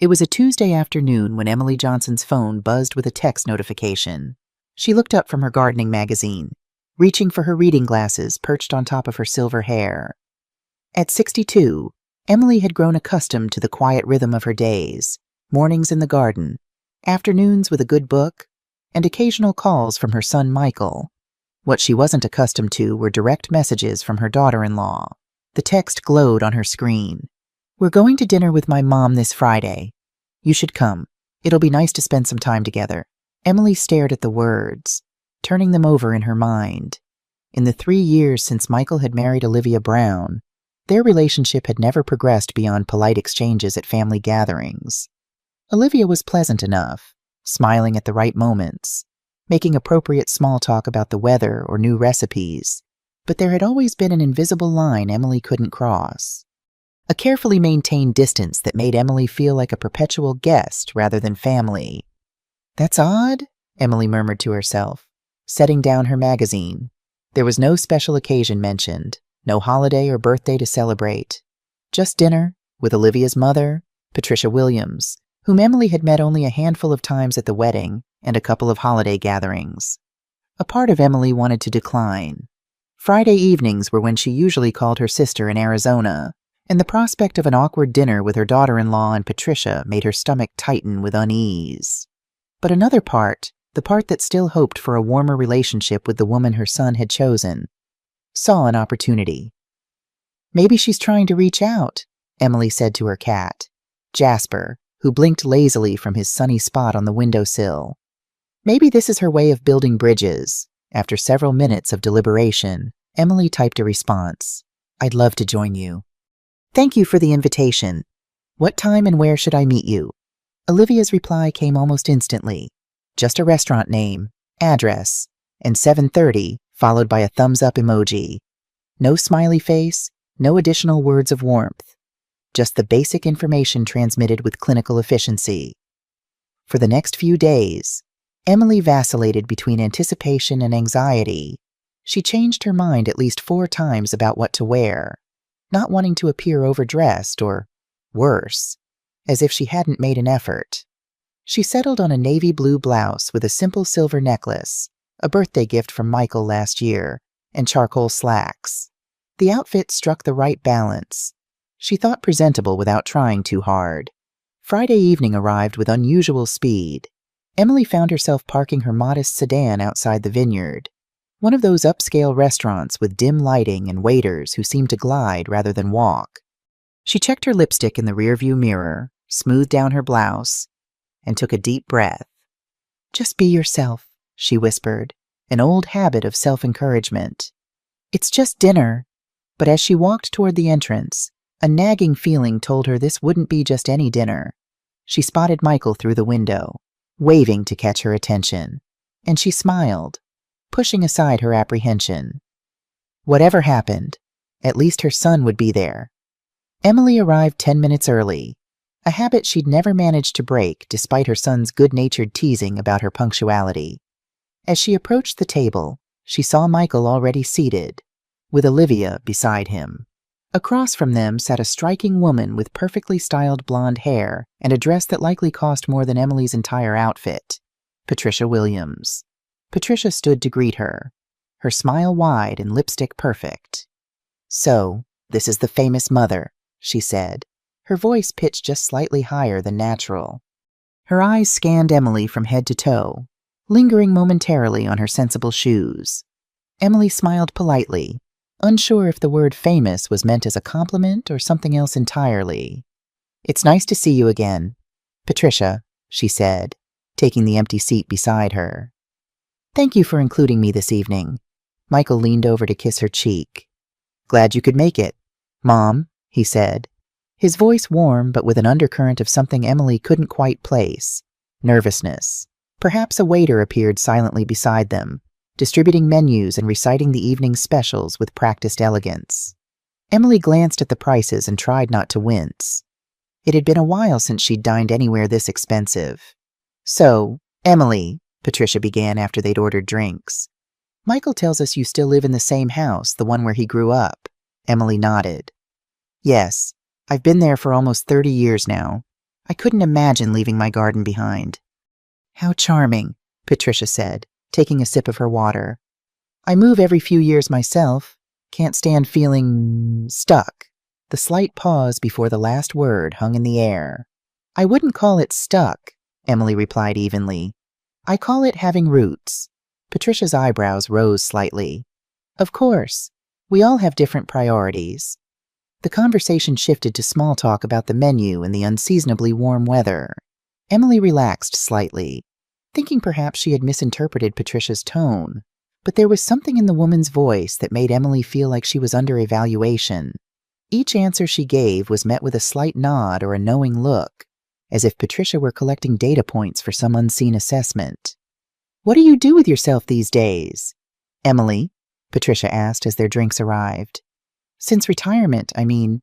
It was a Tuesday afternoon when Emily Johnson's phone buzzed with a text notification. She looked up from her gardening magazine, reaching for her reading glasses perched on top of her silver hair. At 62, Emily had grown accustomed to the quiet rhythm of her days, mornings in the garden, afternoons with a good book, and occasional calls from her son Michael. What she wasn't accustomed to were direct messages from her daughter-in-law. The text glowed on her screen. "We're going to dinner with my mom this Friday. You should come. It'll be nice to spend some time together." Emily stared at the words, turning them over in her mind. In the 3 years since Michael had married Olivia Brown, their relationship had never progressed beyond polite exchanges at family gatherings. Olivia was pleasant enough, smiling at the right moments, making appropriate small talk about the weather or new recipes, but there had always been an invisible line Emily couldn't cross. A carefully maintained distance that made Emily feel like a perpetual guest rather than family. "That's odd," Emily murmured to herself, setting down her magazine. There was no special occasion mentioned, no holiday or birthday to celebrate. Just dinner with Olivia's mother, Patricia Williams, whom Emily had met only a handful of times at the wedding and a couple of holiday gatherings. A part of Emily wanted to decline. Friday evenings were when she usually called her sister in Arizona, and the prospect of an awkward dinner with her daughter-in-law and Patricia made her stomach tighten with unease. But another part, the part that still hoped for a warmer relationship with the woman her son had chosen, saw an opportunity. "Maybe she's trying to reach out," Emily said to her cat, Jasper, who blinked lazily from his sunny spot on the windowsill. Maybe this is her way of building bridges. After several minutes of deliberation, Emily typed a response. "I'd love to join you. Thank you for the invitation. What time and where should I meet you?" Olivia's reply came almost instantly. Just a restaurant name, address, and 7:30, followed by a thumbs-up emoji. No smiley face, no additional words of warmth. Just the basic information transmitted with clinical efficiency. For the next few days, Emily vacillated between anticipation and anxiety. She changed her mind at least 4 times about what to wear, not wanting to appear overdressed or, worse, as if she hadn't made an effort. She settled on a navy blue blouse with a simple silver necklace, a birthday gift from Michael last year, and charcoal slacks. The outfit struck the right balance. She thought presentable without trying too hard. Friday evening arrived with unusual speed. Emily found herself parking her modest sedan outside the Vineyard, one of those upscale restaurants with dim lighting and waiters who seem to glide rather than walk. She checked her lipstick in the rearview mirror, smoothed down her blouse, and took a deep breath. "Just be yourself," she whispered, an old habit of self-encouragement. "It's just dinner." But as she walked toward the entrance, a nagging feeling told her this wouldn't be just any dinner. She spotted Michael through the window, waving to catch her attention, and she smiled, pushing aside her apprehension. Whatever happened, at least her son would be there. Emily arrived 10 minutes early, a habit she'd never managed to break despite her son's good-natured teasing about her punctuality. As she approached the table, she saw Michael already seated, with Olivia beside him. Across from them sat a striking woman with perfectly styled blonde hair and a dress that likely cost more than Emily's entire outfit, Patricia Williams. Patricia stood to greet her, her smile wide and lipstick perfect. "So, this is the famous mother," she said, her voice pitched just slightly higher than natural. Her eyes scanned Emily from head to toe, lingering momentarily on her sensible shoes. Emily smiled politely, unsure if the word famous was meant as a compliment or something else entirely. "It's nice to see you again, Patricia," she said, taking the empty seat beside her. "Thank you for including me this evening." Michael leaned over to kiss her cheek. "Glad you could make it, Mom," he said, his voice warm but with an undercurrent of something Emily couldn't quite place. Nervousness. Perhaps a waiter appeared silently beside them, distributing menus and reciting the evening's specials with practiced elegance. Emily glanced at the prices and tried not to wince. It had been a while since she'd dined anywhere this expensive. "So, Emily," Patricia began after they'd ordered drinks, "Michael tells us you still live in the same house, the one where he grew up." Emily nodded. "Yes, I've been there for almost 30 years now. I couldn't imagine leaving my garden behind." "How charming," Patricia said, taking a sip of her water. "I move every few years myself. Can't stand feeling stuck." The slight pause before the last word hung in the air. "I wouldn't call it stuck," Emily replied evenly. "I call it having roots." Patricia's eyebrows rose slightly. "Of course, we all have different priorities." The conversation shifted to small talk about the menu and the unseasonably warm weather. Emily relaxed slightly, thinking perhaps she had misinterpreted Patricia's tone, but there was something in the woman's voice that made Emily feel like she was under evaluation. Each answer she gave was met with a slight nod or a knowing look, as if Patricia were collecting data points for some unseen assessment. "What do you do with yourself these days?" "Emily?" Patricia asked as their drinks arrived. "Since retirement, I mean."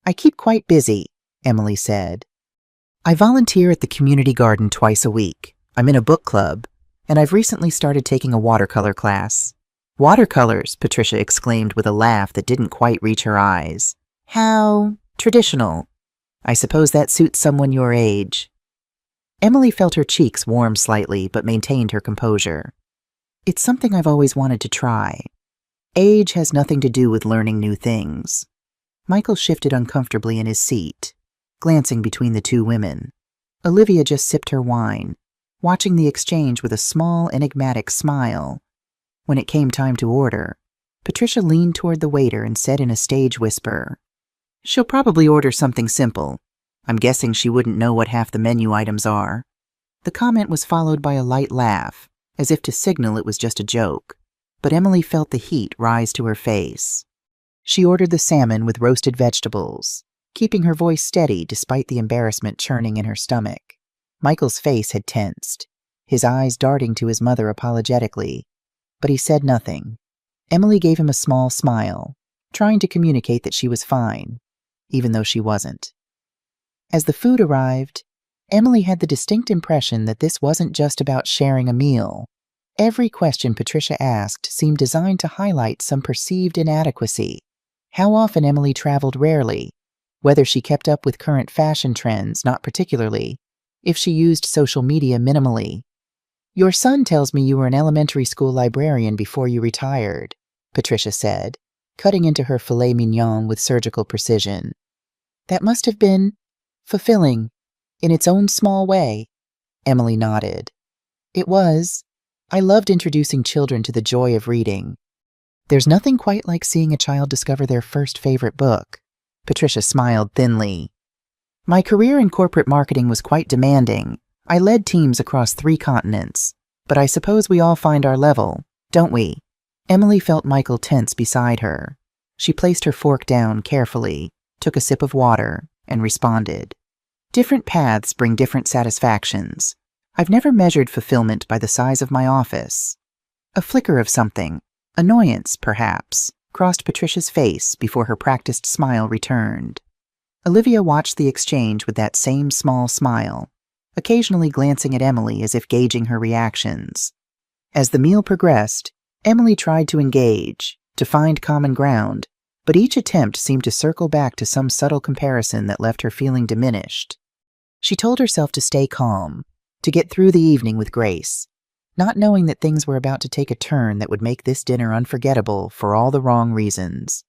"I keep quite busy," Emily said. "I volunteer at the community garden twice a week. I'm in a book club, and I've recently started taking a watercolor class." "Watercolors," Patricia exclaimed with a laugh that didn't quite reach her eyes. "How traditional. I suppose that suits someone your age." Emily felt her cheeks warm slightly, but maintained her composure. "It's something I've always wanted to try. Age has nothing to do with learning new things." Michael shifted uncomfortably in his seat, glancing between the two women. Olivia just sipped her wine, watching the exchange with a small, enigmatic smile. When it came time to order, Patricia leaned toward the waiter and said in a stage whisper, "She'll probably order something simple. I'm guessing she wouldn't know what half the menu items are." The comment was followed by a light laugh, as if to signal it was just a joke, but Emily felt the heat rise to her face. She ordered the salmon with roasted vegetables, keeping her voice steady despite the embarrassment churning in her stomach. Michael's face had tensed, his eyes darting to his mother apologetically, but he said nothing. Emily gave him a small smile, trying to communicate that she was fine, even though she wasn't. As the food arrived, Emily had the distinct impression that this wasn't just about sharing a meal. Every question Patricia asked seemed designed to highlight some perceived inadequacy. How often Emily traveled rarely, whether she kept up with current fashion trends not particularly, if she used social media minimally. "Your son tells me you were an elementary school librarian before you retired," Patricia said, cutting into her filet mignon with surgical precision. "That must have been fulfilling, in its own small way." Emily nodded. "It was. I loved introducing children to the joy of reading. There's nothing quite like seeing a child discover their first favorite book." Patricia smiled thinly. "My career in corporate marketing was quite demanding. I led teams across 3 continents, but I suppose we all find our level, don't we?" Emily felt Michael tense beside her. She placed her fork down carefully, took a sip of water, and responded. "Different paths bring different satisfactions. I've never measured fulfillment by the size of my office." A flicker of something, annoyance perhaps, crossed Patricia's face before her practiced smile returned. Olivia watched the exchange with that same small smile, occasionally glancing at Emily as if gauging her reactions. As the meal progressed, Emily tried to engage, to find common ground, but each attempt seemed to circle back to some subtle comparison that left her feeling diminished. She told herself to stay calm, to get through the evening with grace, not knowing that things were about to take a turn that would make this dinner unforgettable for all the wrong reasons.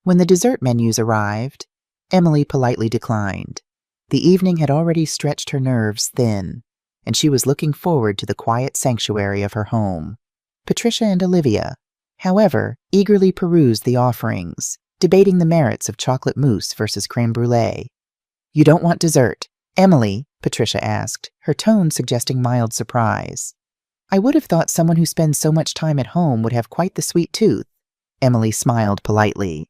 When the dessert menus arrived, Emily politely declined. The evening had already stretched her nerves thin, and she was looking forward to the quiet sanctuary of her home. Patricia and Olivia, however, eagerly perused the offerings, debating the merits of chocolate mousse versus crème brûlée. "You don't want dessert, Emily?" Patricia asked, her tone suggesting mild surprise. "I would have thought someone who spends so much time at home would have quite the sweet tooth." Emily smiled politely.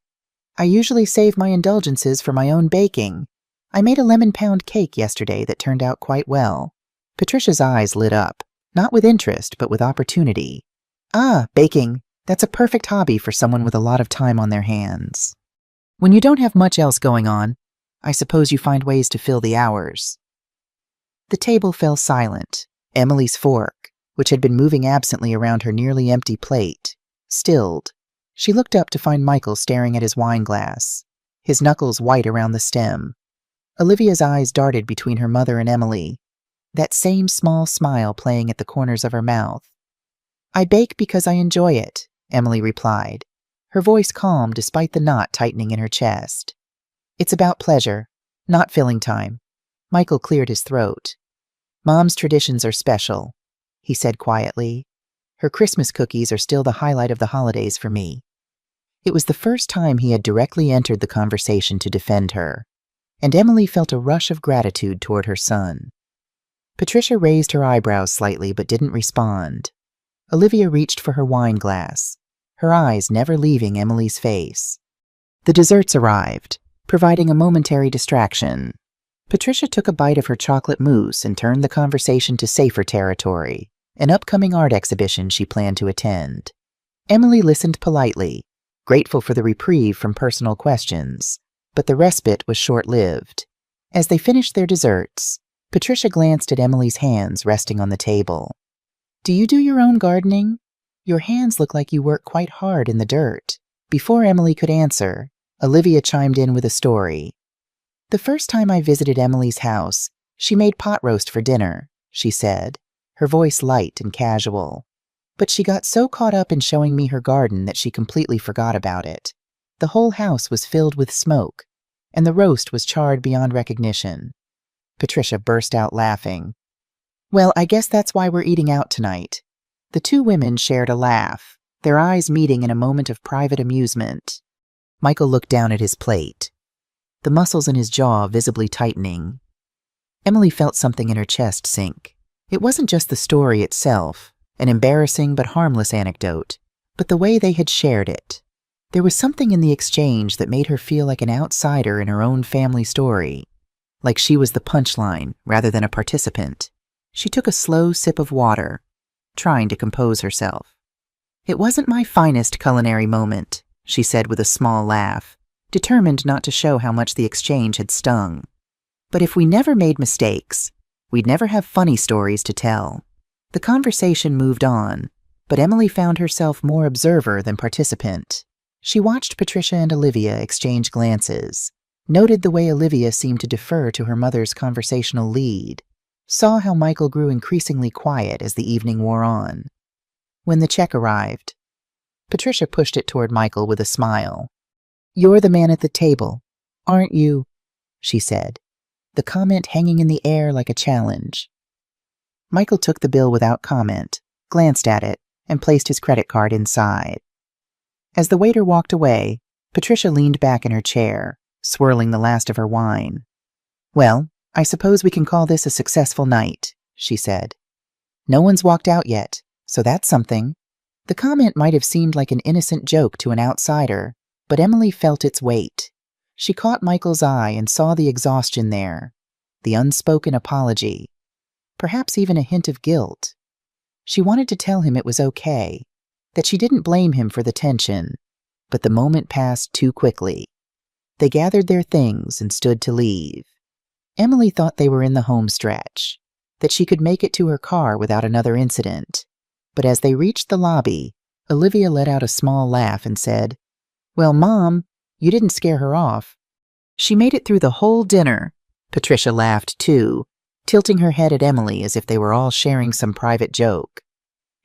"I usually save my indulgences for my own baking. I made a lemon pound cake yesterday that turned out quite well." Patricia's eyes lit up, not with interest, but with opportunity. "Ah, baking. That's a perfect hobby for someone with a lot of time on their hands. When you don't have much else going on, I suppose you find ways to fill the hours." The table fell silent. Emily's fork, which had been moving absently around her nearly empty plate, stilled. She looked up to find Michael staring at his wine glass, his knuckles white around the stem. Olivia's eyes darted between her mother and Emily, that same small smile playing at the corners of her mouth. "I bake because I enjoy it," Emily replied, her voice calm despite the knot tightening in her chest. "It's about pleasure, not filling time." Michael cleared his throat. "Mom's traditions are special," he said quietly. "Her Christmas cookies are still the highlight of the holidays for me." It was the first time he had directly entered the conversation to defend her, and Emily felt a rush of gratitude toward her son. Patricia raised her eyebrows slightly but didn't respond. Olivia reached for her wine glass, her eyes never leaving Emily's face. The desserts arrived, providing a momentary distraction. Patricia took a bite of her chocolate mousse and turned the conversation to safer territory, an upcoming art exhibition she planned to attend. Emily listened politely, grateful for the reprieve from personal questions, but the respite was short-lived. As they finished their desserts, Patricia glanced at Emily's hands resting on the table. "Do you do your own gardening? Your hands look like you work quite hard in the dirt." Before Emily could answer, Olivia chimed in with a story. "The first time I visited Emily's house, she made pot roast for dinner," she said, her voice light and casual. "But she got so caught up in showing me her garden that she completely forgot about it. The whole house was filled with smoke, and the roast was charred beyond recognition." Patricia burst out laughing. "Well, I guess that's why we're eating out tonight." The two women shared a laugh, their eyes meeting in a moment of private amusement. Michael looked down at his plate, the muscles in his jaw visibly tightening. Emily felt something in her chest sink. It wasn't just the story itself, an embarrassing but harmless anecdote, but the way they had shared it. There was something in the exchange that made her feel like an outsider in her own family story, like she was the punchline rather than a participant. She took a slow sip of water, trying to compose herself. "It wasn't my finest culinary moment," she said with a small laugh, determined not to show how much the exchange had stung. "But if we never made mistakes, we'd never have funny stories to tell." The conversation moved on, but Emily found herself more observer than participant. She watched Patricia and Olivia exchange glances, noted the way Olivia seemed to defer to her mother's conversational lead, saw how Michael grew increasingly quiet as the evening wore on. When the check arrived, Patricia pushed it toward Michael with a smile. "You're the man at the table, aren't you?" she said, the comment hanging in the air like a challenge. Michael took the bill without comment, glanced at it, and placed his credit card inside. As the waiter walked away, Patricia leaned back in her chair, swirling the last of her wine. "Well, I suppose we can call this a successful night," she said. "No one's walked out yet, so that's something." The comment might have seemed like an innocent joke to an outsider, but Emily felt its weight. She caught Michael's eye and saw the exhaustion there, the unspoken apology, perhaps even a hint of guilt. She wanted to tell him it was okay, that she didn't blame him for the tension, but the moment passed too quickly. They gathered their things and stood to leave. Emily thought they were in the home stretch, that she could make it to her car without another incident. But as they reached the lobby, Olivia let out a small laugh and said, "Well, Mom, you didn't scare her off." "She made it through the whole dinner." Patricia laughed too, tilting her head at Emily as if they were all sharing some private joke.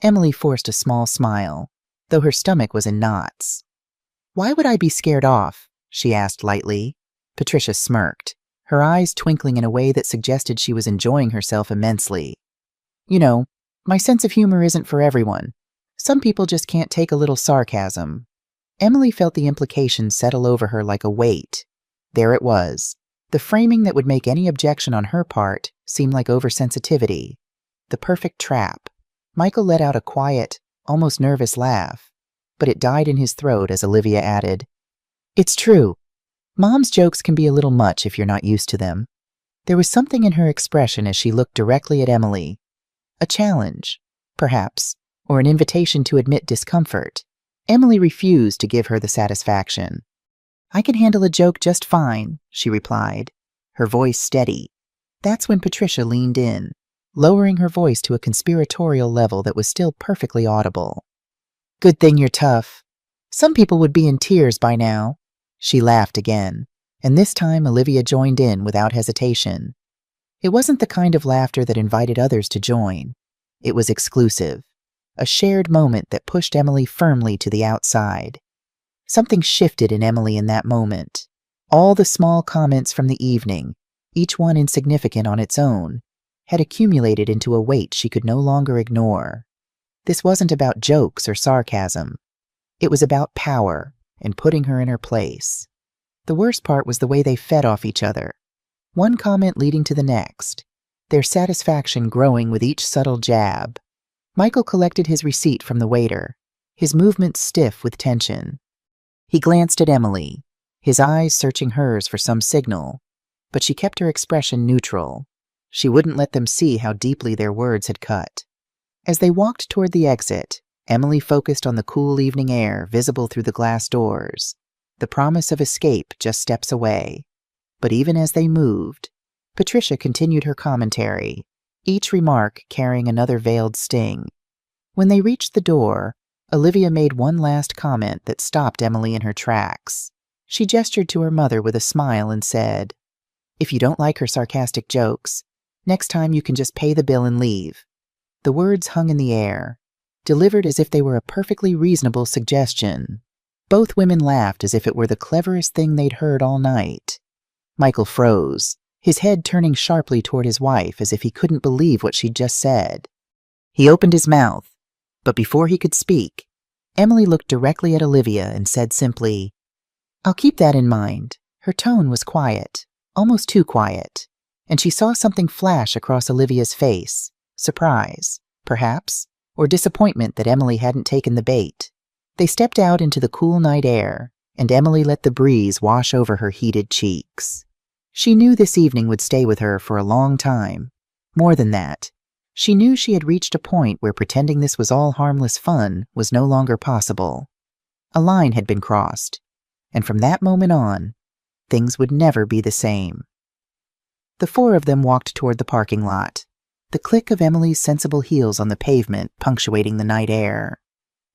Emily forced a small smile, though her stomach was in knots. "Why would I be scared off?" she asked lightly. Patricia smirked, her eyes twinkling in a way that suggested she was enjoying herself immensely. "You know, my sense of humor isn't for everyone. Some people just can't take a little sarcasm." Emily felt the implication settle over her like a weight. There it was, the framing that would make any objection on her part seem like oversensitivity. The perfect trap. Michael let out a quiet, almost nervous laugh, but it died in his throat as Olivia added, "It's true. Mom's jokes can be a little much if you're not used to them." There was something in her expression as she looked directly at Emily. A challenge, perhaps, or an invitation to admit discomfort. Emily refused to give her the satisfaction. "I can handle a joke just fine," she replied, her voice steady. That's when Patricia leaned in, lowering her voice to a conspiratorial level that was still perfectly audible. "Good thing you're tough. Some people would be in tears by now." She laughed again, and this time Olivia joined in without hesitation. It wasn't the kind of laughter that invited others to join. It was exclusive, a shared moment that pushed Emily firmly to the outside. Something shifted in Emily in that moment. All the small comments from the evening, each one insignificant on its own, had accumulated into a weight she could no longer ignore. This wasn't about jokes or sarcasm. It was about power and putting her in her place. The worst part was the way they fed off each other, one comment leading to the next, their satisfaction growing with each subtle jab. Michael collected his receipt from the waiter, his movements stiff with tension. He glanced at Emily, his eyes searching hers for some signal, but she kept her expression neutral. She wouldn't let them see how deeply their words had cut. As they walked toward the exit, Emily focused on the cool evening air visible through the glass doors, the promise of escape just steps away. But even as they moved, Patricia continued her commentary, each remark carrying another veiled sting. When they reached the door, Olivia made one last comment that stopped Emily in her tracks. She gestured to her mother with a smile and said, "If you don't like her sarcastic jokes, next time you can just pay the bill and leave." The words hung in the air, delivered as if they were a perfectly reasonable suggestion. Both women laughed as if it were the cleverest thing they'd heard all night. Michael froze, his head turning sharply toward his wife as if he couldn't believe what she'd just said. He opened his mouth, but before he could speak, Emily looked directly at Olivia and said simply, "I'll keep that in mind." Her tone was quiet, almost too quiet, and she saw something flash across Olivia's face, surprise, perhaps, or disappointment that Emily hadn't taken the bait. They stepped out into the cool night air, and Emily let the breeze wash over her heated cheeks. She knew this evening would stay with her for a long time. More than that, she knew she had reached a point where pretending this was all harmless fun was no longer possible. A line had been crossed, and from that moment on, things would never be the same. The four of them walked toward the parking lot, the click of Emily's sensible heels on the pavement punctuating the night air.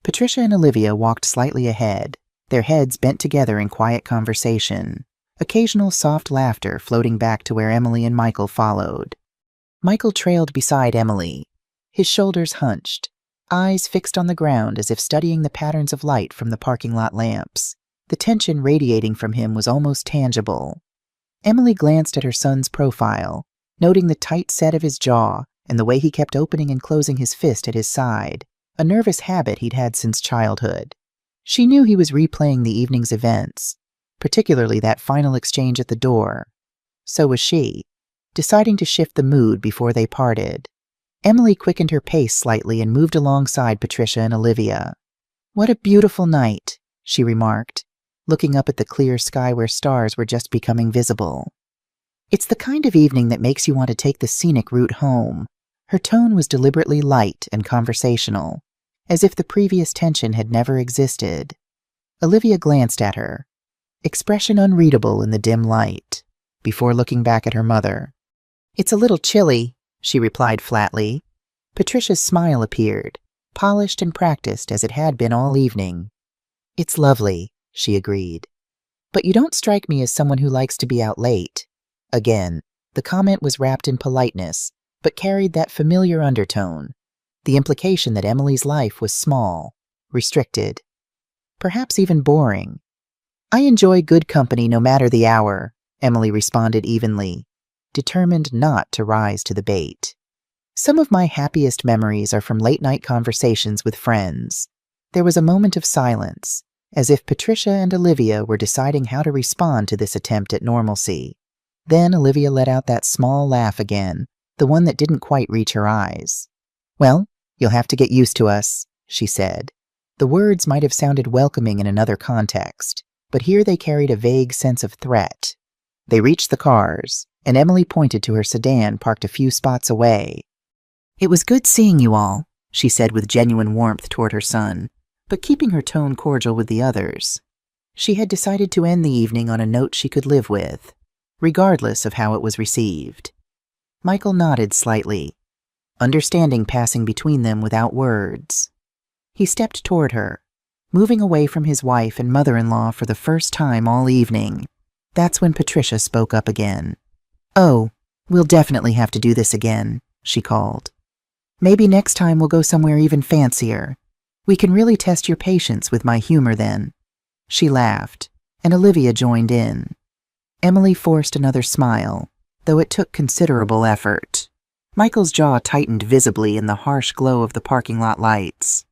Patricia and Olivia walked slightly ahead, their heads bent together in quiet conversation, occasional soft laughter floating back to where Emily and Michael followed. Michael trailed beside Emily, his shoulders hunched, eyes fixed on the ground as if studying the patterns of light from the parking lot lamps. The tension radiating from him was almost tangible. Emily glanced at her son's profile, noting the tight set of his jaw and the way he kept opening and closing his fist at his side, a nervous habit he'd had since childhood. She knew he was replaying the evening's events, particularly that final exchange at the door. So was she, deciding to shift the mood before they parted. Emily quickened her pace slightly and moved alongside Patricia and Olivia. "What a beautiful night," she remarked, looking up at the clear sky where stars were just becoming visible. "It's the kind of evening that makes you want to take the scenic route home." Her tone was deliberately light and conversational, as if the previous tension had never existed. Olivia glanced at her, expression unreadable in the dim light, before looking back at her mother. "It's a little chilly," she replied flatly. Patricia's smile appeared, polished and practiced as it had been all evening. "It's lovely," she agreed. "But you don't strike me as someone who likes to be out late." Again, the comment was wrapped in politeness, but carried that familiar undertone, the implication that Emily's life was small, restricted, perhaps even boring. "I enjoy good company no matter the hour," Emily responded evenly, determined not to rise to the bait. "Some of my happiest memories are from late-night conversations with friends." There was a moment of silence, as if Patricia and Olivia were deciding how to respond to this attempt at normalcy. Then Olivia let out that small laugh again, the one that didn't quite reach her eyes. "Well, you'll have to get used to us," she said. The words might have sounded welcoming in another context, but here they carried a vague sense of threat. They reached the cars, and Emily pointed to her sedan parked a few spots away. "It was good seeing you all," she said with genuine warmth toward her son, but keeping her tone cordial with the others. She had decided to end the evening on a note she could live with, regardless of how it was received. Michael nodded slightly, understanding passing between them without words. He stepped toward her, moving away from his wife and mother-in-law for the first time all evening. That's when Patricia spoke up again. "Oh, we'll definitely have to do this again," she called. "Maybe next time we'll go somewhere even fancier. We can really test your patience with my humor then." She laughed, and Olivia joined in. Emily forced another smile, though it took considerable effort. Michael's jaw tightened visibly in the harsh glow of the parking lot lights.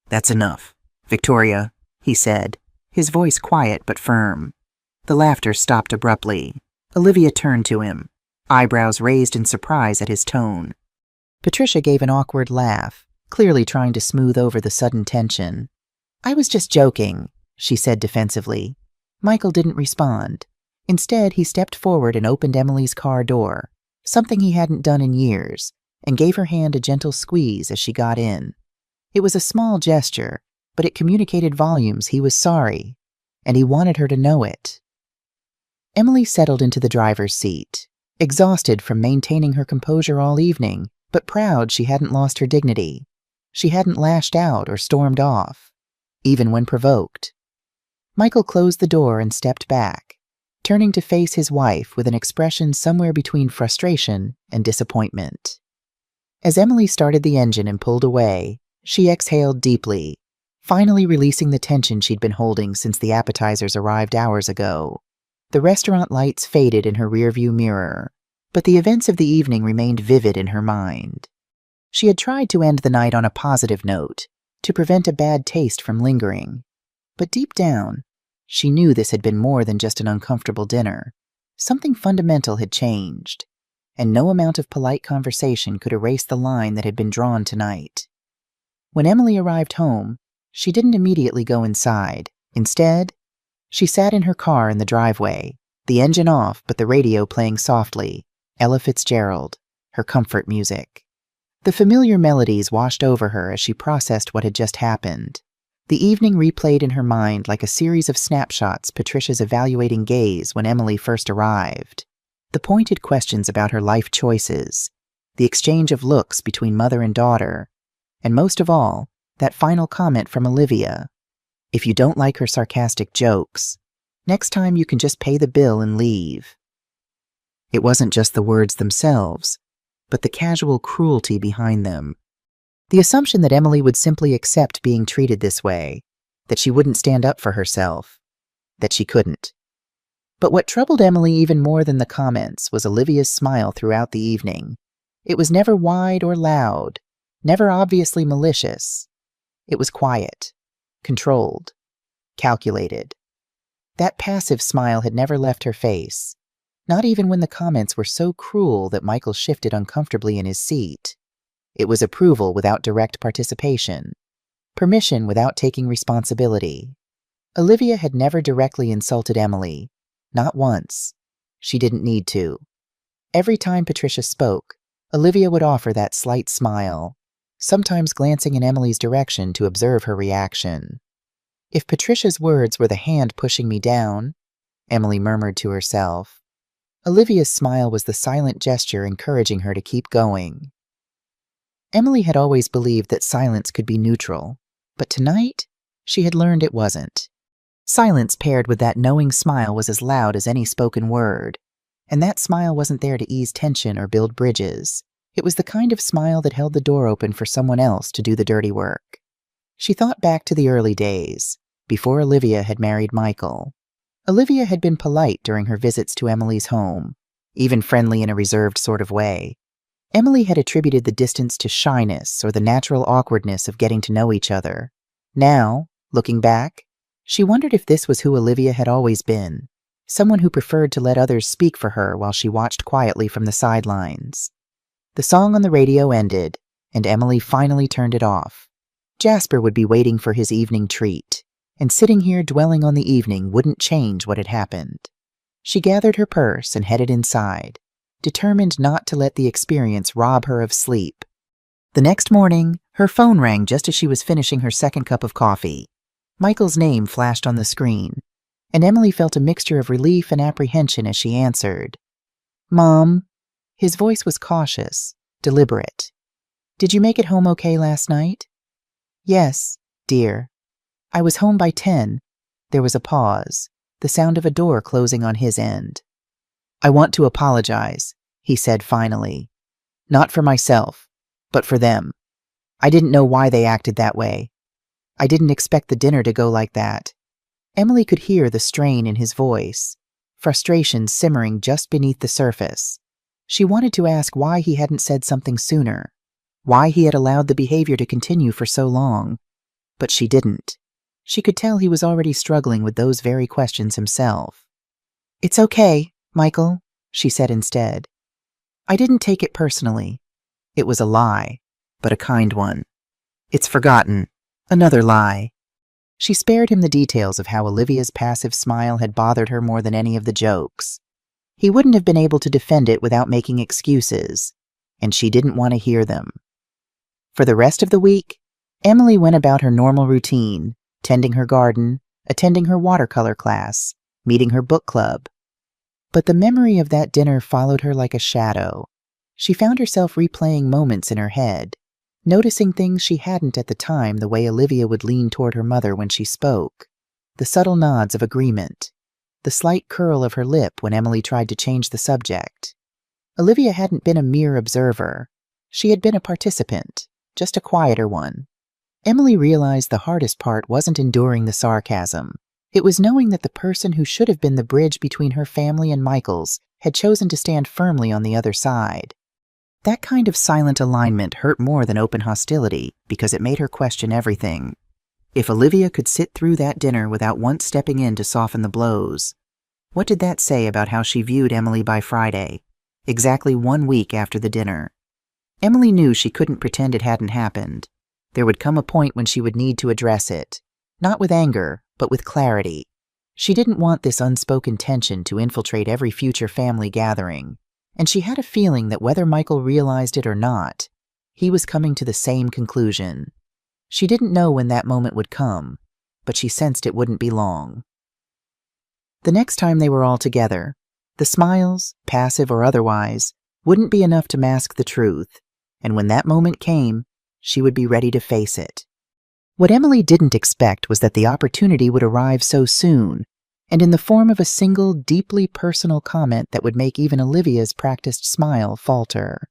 "That's enough, Victoria," he said, his voice quiet but firm. The laughter stopped abruptly. Olivia turned to him, eyebrows raised in surprise at his tone. Patricia gave an awkward laugh, clearly trying to smooth over the sudden tension. "I was just joking," she said defensively. Michael didn't respond. Instead, he stepped forward and opened Emily's car door, something he hadn't done in years, and gave her hand a gentle squeeze as she got in. It was a small gesture, but it communicated volumes. He was sorry, and he wanted her to know it. Emily settled into the driver's seat, exhausted from maintaining her composure all evening, but proud she hadn't lost her dignity. She hadn't lashed out or stormed off, even when provoked. Michael closed the door and stepped back, turning to face his wife with an expression somewhere between frustration and disappointment. As Emily started the engine and pulled away, she exhaled deeply, finally releasing the tension she'd been holding since the appetizers arrived hours ago. The restaurant lights faded in her rearview mirror, but the events of the evening remained vivid in her mind. She had tried to end the night on a positive note, to prevent a bad taste from lingering. But deep down, she knew this had been more than just an uncomfortable dinner. Something fundamental had changed, and no amount of polite conversation could erase the line that had been drawn tonight. When Emily arrived home, she didn't immediately go inside. Instead, she sat in her car in the driveway, the engine off but the radio playing softly, Ella Fitzgerald, her comfort music. The familiar melodies washed over her as she processed what had just happened. The evening replayed in her mind like a series of snapshots, Patricia's evaluating gaze when Emily first arrived, the pointed questions about her life choices, the exchange of looks between mother and daughter, and most of all, that final comment from Olivia. If you don't like her sarcastic jokes, next time you can just pay the bill and leave. It wasn't just the words themselves, but the casual cruelty behind them. The assumption that Emily would simply accept being treated this way, that she wouldn't stand up for herself, that she couldn't. But what troubled Emily even more than the comments was Olivia's smile throughout the evening. It was never wide or loud, never obviously malicious. It was quiet, controlled, calculated. That passive smile had never left her face, not even when the comments were so cruel that Michael shifted uncomfortably in his seat. It was approval without direct participation, permission without taking responsibility. Olivia had never directly insulted Emily, not once. She didn't need to. Every time Patricia spoke, Olivia would offer that slight smile, sometimes glancing in Emily's direction to observe her reaction. If Patricia's words were the hand pushing me down, Emily murmured to herself, Olivia's smile was the silent gesture encouraging her to keep going. Emily had always believed that silence could be neutral, but tonight, she had learned it wasn't. Silence paired with that knowing smile was as loud as any spoken word, and that smile wasn't there to ease tension or build bridges. It was the kind of smile that held the door open for someone else to do the dirty work. She thought back to the early days, before Olivia had married Michael. Olivia had been polite during her visits to Emily's home, even friendly in a reserved sort of way. Emily had attributed the distance to shyness or the natural awkwardness of getting to know each other. Now, looking back, she wondered if this was who Olivia had always been, someone who preferred to let others speak for her while she watched quietly from the sidelines. The song on the radio ended, and Emily finally turned it off. Jasper would be waiting for his evening treat, and sitting here dwelling on the evening wouldn't change what had happened. She gathered her purse and headed inside, determined not to let the experience rob her of sleep. The next morning, her phone rang just as she was finishing her second cup of coffee. Michael's name flashed on the screen, and Emily felt a mixture of relief and apprehension as she answered. "Mom." His voice was cautious, deliberate. "Did you make it home okay last night?" "Yes, dear. I was home by 10. There was a pause, the sound of a door closing on his end. "I want to apologize," he said finally. "Not for myself, but for them. I didn't know why they acted that way. I didn't expect the dinner to go like that." Emily could hear the strain in his voice, frustration simmering just beneath the surface. She wanted to ask why he hadn't said something sooner, why he had allowed the behavior to continue for so long, but she didn't. She could tell he was already struggling with those very questions himself. "It's okay, Michael," she said instead. "I didn't take it personally. It was a lie, but a kind one. It's forgotten. Another lie." She spared him the details of how Olivia's passive smile had bothered her more than any of the jokes. He wouldn't have been able to defend it without making excuses, and she didn't want to hear them. For the rest of the week, Emily went about her normal routine, tending her garden, attending her watercolor class, meeting her book club. But the memory of that dinner followed her like a shadow. She found herself replaying moments in her head, noticing things she hadn't at the time, the way Olivia would lean toward her mother when she spoke, the subtle nods of agreement, the slight curl of her lip when Emily tried to change the subject. Olivia hadn't been a mere observer. She had been a participant, just a quieter one. Emily realized the hardest part wasn't enduring the sarcasm. It was knowing that the person who should have been the bridge between her family and Michael's had chosen to stand firmly on the other side. That kind of silent alignment hurt more than open hostility because it made her question everything. If Olivia could sit through that dinner without once stepping in to soften the blows, what did that say about how she viewed Emily by Friday, exactly 1 week after the dinner? Emily knew she couldn't pretend it hadn't happened. There would come a point when she would need to address it, not with anger, but with clarity. She didn't want this unspoken tension to infiltrate every future family gathering, and she had a feeling that whether Michael realized it or not, he was coming to the same conclusion. She didn't know when that moment would come, but she sensed it wouldn't be long. The next time they were all together, the smiles, passive or otherwise, wouldn't be enough to mask the truth, and when that moment came, she would be ready to face it. What Emily didn't expect was that the opportunity would arrive so soon, and in the form of a single, deeply personal comment that would make even Olivia's practiced smile falter.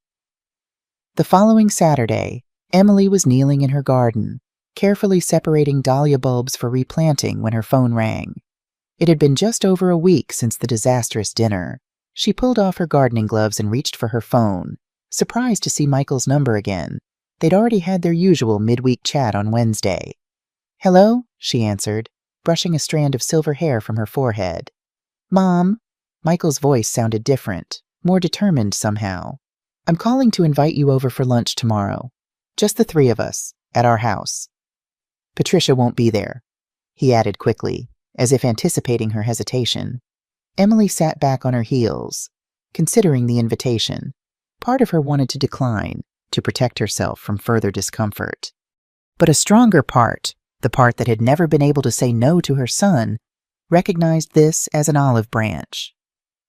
The following Saturday, Emily was kneeling in her garden, carefully separating dahlia bulbs for replanting when her phone rang. It had been just over a week since the disastrous dinner. She pulled off her gardening gloves and reached for her phone, surprised to see Michael's number again. They'd already had their usual midweek chat on Wednesday. "Hello?" she answered, brushing a strand of silver hair from her forehead. "Mom?" Michael's voice sounded different, more determined somehow. "I'm calling to invite you over for lunch tomorrow. Just the 3 of us, at our house. Patricia won't be there," he added quickly, as if anticipating her hesitation. Emily sat back on her heels, considering the invitation. Part of her wanted to decline, to protect herself from further discomfort. But a stronger part, the part that had never been able to say no to her son, recognized this as an olive branch.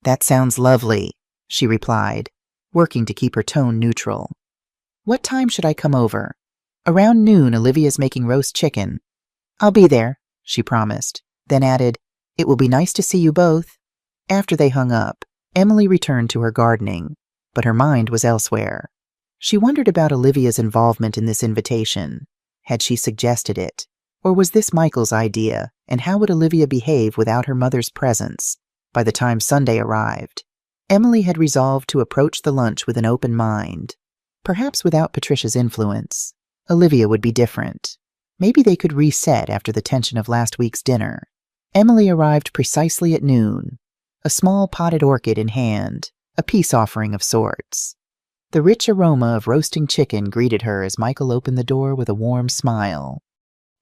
"That sounds lovely," she replied, working to keep her tone neutral. "What time should I come over?" "Around noon. Olivia's making roast chicken." "I'll be there," she promised, then added, "It will be nice to see you both." After they hung up, Emily returned to her gardening, but her mind was elsewhere. She wondered about Olivia's involvement in this invitation. Had she suggested it? Or was this Michael's idea, and how would Olivia behave without her mother's presence? By the time Sunday arrived, Emily had resolved to approach the lunch with an open mind. Perhaps without Patricia's influence, Olivia would be different. Maybe they could reset after the tension of last week's dinner. Emily arrived precisely at noon, a small potted orchid in hand, a peace offering of sorts. The rich aroma of roasting chicken greeted her as Michael opened the door with a warm smile.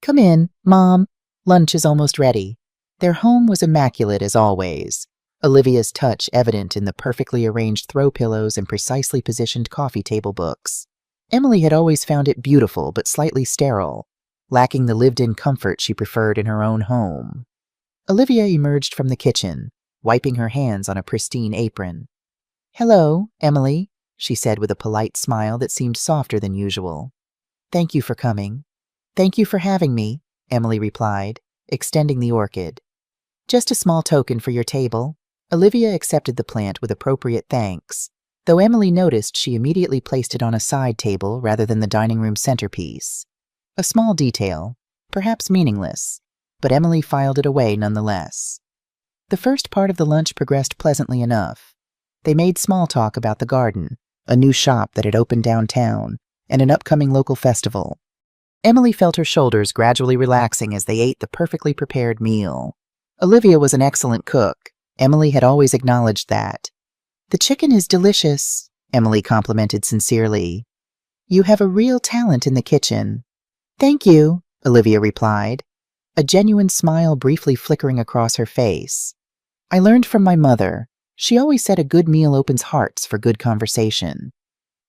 "Come in, Mom. Lunch is almost ready." Their home was immaculate as always, Olivia's touch evident in the perfectly arranged throw pillows and precisely positioned coffee table books. Emily had always found it beautiful but slightly sterile, lacking the lived-in comfort she preferred in her own home. Olivia emerged from the kitchen, wiping her hands on a pristine apron. "Hello, Emily," she said with a polite smile that seemed softer than usual. "Thank you for coming." "Thank you for having me," Emily replied, extending the orchid. Just a small token for your table. Olivia accepted the plant with appropriate thanks, though Emily noticed she immediately placed it on a side table rather than the dining room centerpiece. A small detail, perhaps meaningless, but Emily filed it away nonetheless. The first part of the lunch progressed pleasantly enough. They made small talk about the garden, a new shop that had opened downtown, and an upcoming local festival. Emily felt her shoulders gradually relaxing as they ate the perfectly prepared meal. Olivia was an excellent cook. Emily had always acknowledged that. "The chicken is delicious," Emily complimented sincerely. "You have a real talent in the kitchen." "Thank you," Olivia replied, a genuine smile briefly flickering across her face. "I learned from my mother. She always said a good meal opens hearts for good conversation."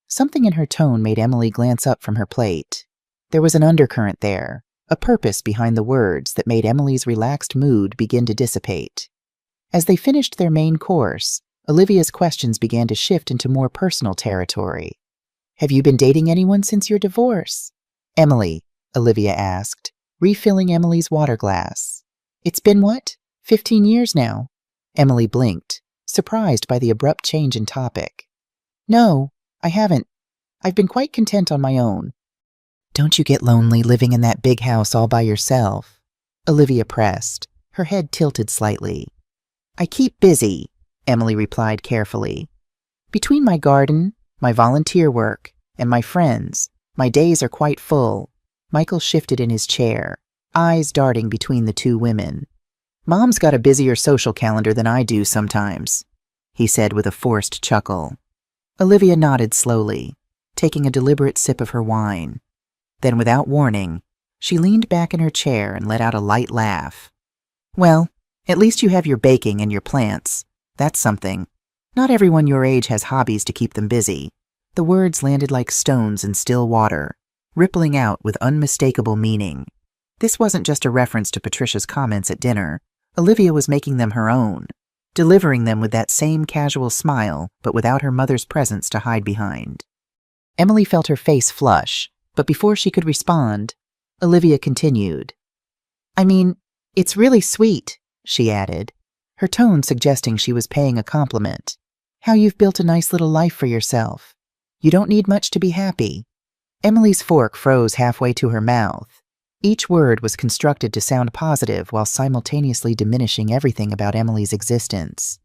Something in her tone made Emily glance up from her plate. There was an undercurrent there, a purpose behind the words that made Emily's relaxed mood begin to dissipate. As they finished their main course, Olivia's questions began to shift into more personal territory. "Have you been dating anyone since your divorce?" "Emily," Olivia asked, refilling Emily's water glass. "It's been what? 15 years now?" Emily blinked, surprised by the abrupt change in topic. "No, I haven't. I've been quite content on my own." "Don't you get lonely living in that big house all by yourself?" Olivia pressed, her head tilted slightly. "I keep busy," Emily replied carefully. "Between my garden, my volunteer work, and my friends, my days are quite full." Michael shifted in his chair, eyes darting between the two women. "Mom's got a busier social calendar than I do sometimes," he said with a forced chuckle. Olivia nodded slowly, taking a deliberate sip of her wine. Then, without warning, she leaned back in her chair and let out a light laugh. "Well, at least you have your baking and your plants. That's something. Not everyone your age has hobbies to keep them busy." The words landed like stones in still water, rippling out with unmistakable meaning. This wasn't just a reference to Patricia's comments at dinner. Olivia was making them her own, delivering them with that same casual smile, but without her mother's presence to hide behind. Emily felt her face flush, but before she could respond, Olivia continued. "I mean, it's really sweet," she added, her tone suggesting she was paying a compliment. "How you've built a nice little life for yourself. You don't need much to be happy." Emily's fork froze halfway to her mouth. Each word was constructed to sound positive while simultaneously diminishing everything about Emily's existence,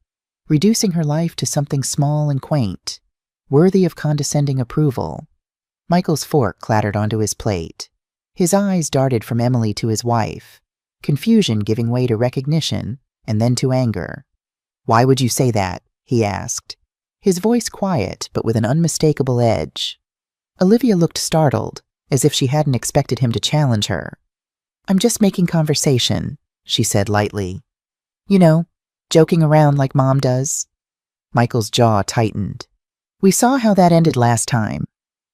reducing her life to something small and quaint, worthy of condescending approval. Michael's fork clattered onto his plate. His eyes darted from Emily to his wife, confusion giving way to recognition and then to anger. "Why would you say that?" he asked, his voice quiet but with an unmistakable edge. Olivia looked startled, as if she hadn't expected him to challenge her. "I'm just making conversation," she said lightly. "You know, joking around like Mom does." Michael's jaw tightened. "We saw how that ended last time.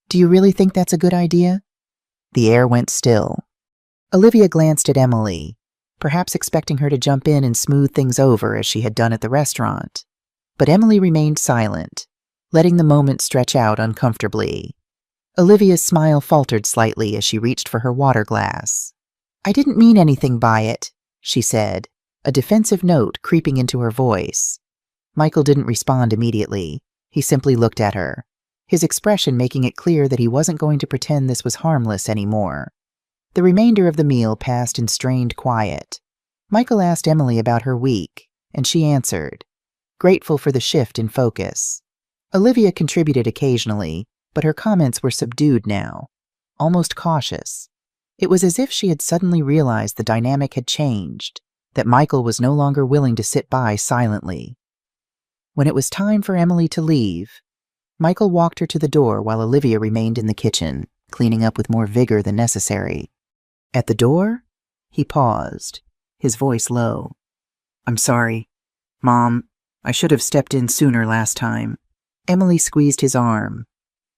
Do you really think that's a good idea?" The air went still. Olivia glanced at Emily, perhaps expecting her to jump in and smooth things over as she had done at the restaurant. But Emily remained silent, letting the moment stretch out uncomfortably. Olivia's smile faltered slightly as she reached for her water glass. "I didn't mean anything by it," she said, a defensive note creeping into her voice. Michael didn't respond immediately. He simply looked at her, his expression making it clear that he wasn't going to pretend this was harmless anymore. The remainder of the meal passed in strained quiet. Michael asked Emily about her week, and she answered, grateful for the shift in focus. Olivia contributed occasionally, but her comments were subdued now, almost cautious. It was as if she had suddenly realized the dynamic had changed, that Michael was no longer willing to sit by silently. When it was time for Emily to leave, Michael walked her to the door while Olivia remained in the kitchen, cleaning up with more vigor than necessary. At the door, he paused, his voice low. "I'm sorry. Mom, I should have stepped in sooner last time." Emily squeezed his arm.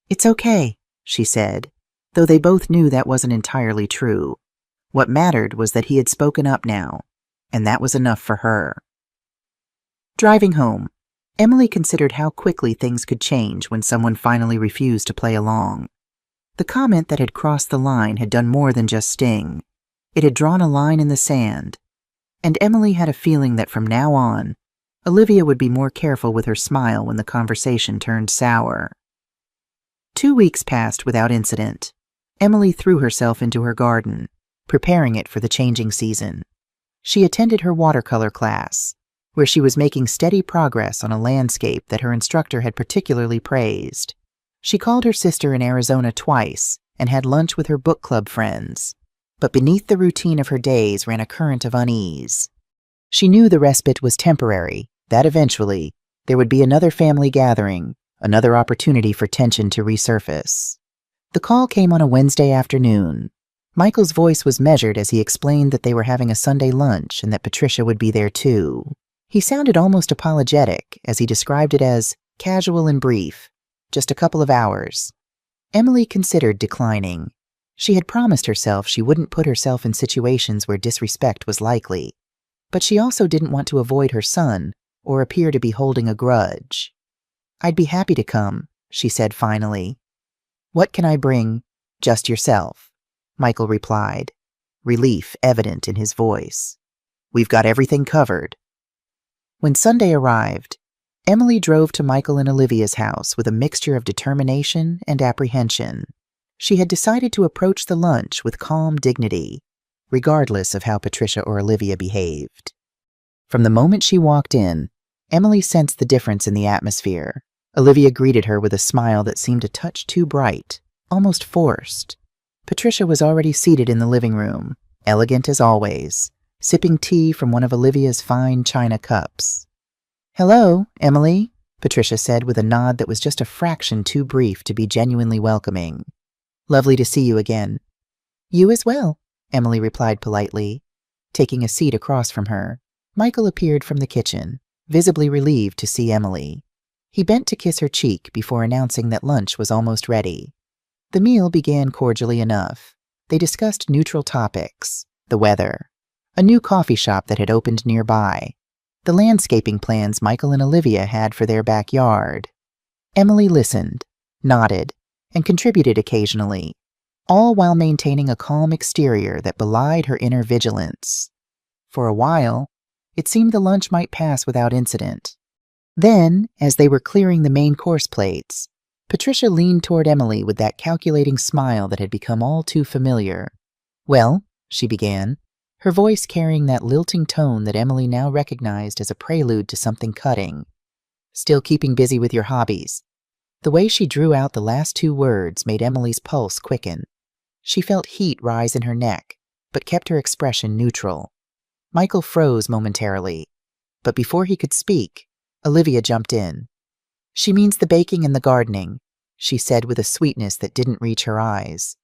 "It's okay," she said, though they both knew that wasn't entirely true. What mattered was that he had spoken up now, and that was enough for her. Driving home, Emily considered how quickly things could change when someone finally refused to play along. The comment that had crossed the line had done more than just sting. It had drawn a line in the sand. And Emily had a feeling that from now on, Olivia would be more careful with her smile when the conversation turned sour. 2 weeks passed without incident. Emily threw herself into her garden, preparing it for the changing season. She attended her watercolor class, where she was making steady progress on a landscape that her instructor had particularly praised. She called her sister in Arizona twice and had lunch with her book club friends. But beneath the routine of her days ran a current of unease. She knew the respite was temporary, that eventually there would be another family gathering, another opportunity for tension to resurface. The call came on a Wednesday afternoon. Michael's voice was measured as he explained that they were having a Sunday lunch and that Patricia would be there too. He sounded almost apologetic as he described it as casual and brief, just a couple of hours. Emily considered declining. She had promised herself she wouldn't put herself in situations where disrespect was likely, but she also didn't want to avoid her son or appear to be holding a grudge. "I'd be happy to come," she said finally. "What can I bring?" "Just yourself," Michael replied, relief evident in his voice. "We've got everything covered." When Sunday arrived, Emily drove to Michael and Olivia's house with a mixture of determination and apprehension. She had decided to approach the lunch with calm dignity, regardless of how Patricia or Olivia behaved. From the moment she walked in, Emily sensed the difference in the atmosphere. Olivia greeted her with a smile that seemed a touch too bright, almost forced. Patricia was already seated in the living room, elegant as always, sipping tea from one of Olivia's fine china cups. "Hello, Emily," Patricia said with a nod that was just a fraction too brief to be genuinely welcoming. "Lovely to see you again." "You as well," Emily replied politely, taking a seat across from her. Michael appeared from the kitchen, visibly relieved to see Emily. He bent to kiss her cheek before announcing that lunch was almost ready. The meal began cordially enough. They discussed neutral topics, the weather, a new coffee shop that had opened nearby, the landscaping plans Michael and Olivia had for their backyard. Emily listened, nodded, and contributed occasionally, all while maintaining a calm exterior that belied her inner vigilance. For a while, it seemed the lunch might pass without incident. Then, as they were clearing the main course plates, Patricia leaned toward Emily with that calculating smile that had become all too familiar. "Well," she began, her voice carrying that lilting tone that Emily now recognized as a prelude to something cutting. "Still keeping busy with your hobbies." The way she drew out the last two words made Emily's pulse quicken. She felt heat rise in her neck, but kept her expression neutral. Michael froze momentarily, but before he could speak, Olivia jumped in. "She means the baking and the gardening," she said with a sweetness that didn't reach her eyes.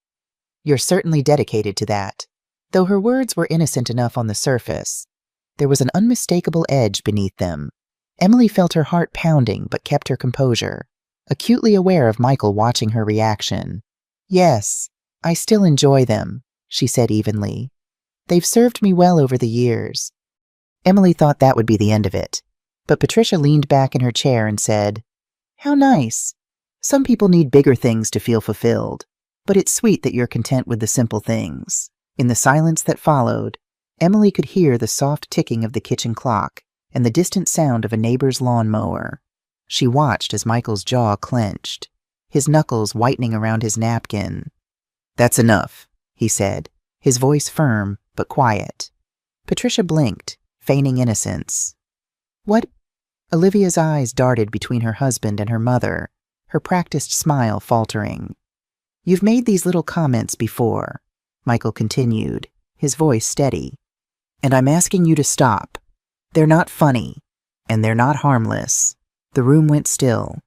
"You're certainly dedicated to that." Though her words were innocent enough on the surface, there was an unmistakable edge beneath them. Emily felt her heart pounding but kept her composure, acutely aware of Michael watching her reaction. "Yes, I still enjoy them," she said evenly. "They've served me well over the years." Emily thought that would be the end of it, but Patricia leaned back in her chair and said, "How nice. Some people need bigger things to feel fulfilled, but it's sweet that you're content with the simple things." In the silence that followed, Emily could hear the soft ticking of the kitchen clock and the distant sound of a neighbor's lawnmower. She watched as Michael's jaw clenched, his knuckles whitening around his napkin. "That's enough," he said, his voice firm but quiet. Patricia blinked, feigning innocence. "What?" Olivia's eyes darted between her husband and her mother, her practiced smile faltering. "You've made these little comments before," Michael continued, his voice steady, "and I'm asking you to stop. They're not funny, and they're not harmless." The room went still.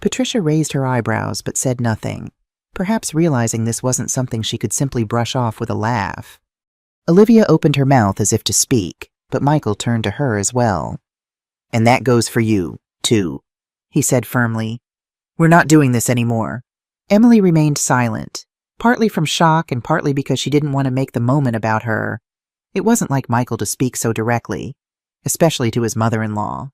Patricia raised her eyebrows but said nothing, perhaps realizing this wasn't something she could simply brush off with a laugh. Olivia opened her mouth as if to speak, but Michael turned to her as well. "And that goes for you, too," he said firmly. "We're not doing this anymore." Emily remained silent, partly from shock and partly because she didn't want to make the moment about her. It wasn't like Michael to speak so directly, especially to his mother-in-law.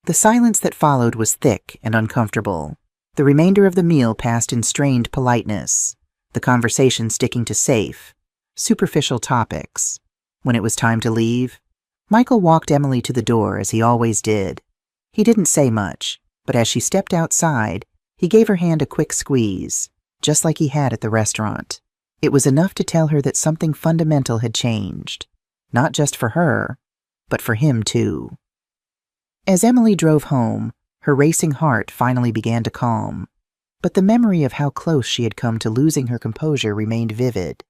The silence that followed was thick and uncomfortable. The remainder of the meal passed in strained politeness, the conversation sticking to safe, superficial topics. When it was time to leave, Michael walked Emily to the door as he always did. He didn't say much, but as she stepped outside, he gave her hand a quick squeeze, just like he had at the restaurant. It was enough to tell her that something fundamental had changed, not just for her, but for him too. As Emily drove home, her racing heart finally began to calm, but the memory of how close she had come to losing her composure remained vivid.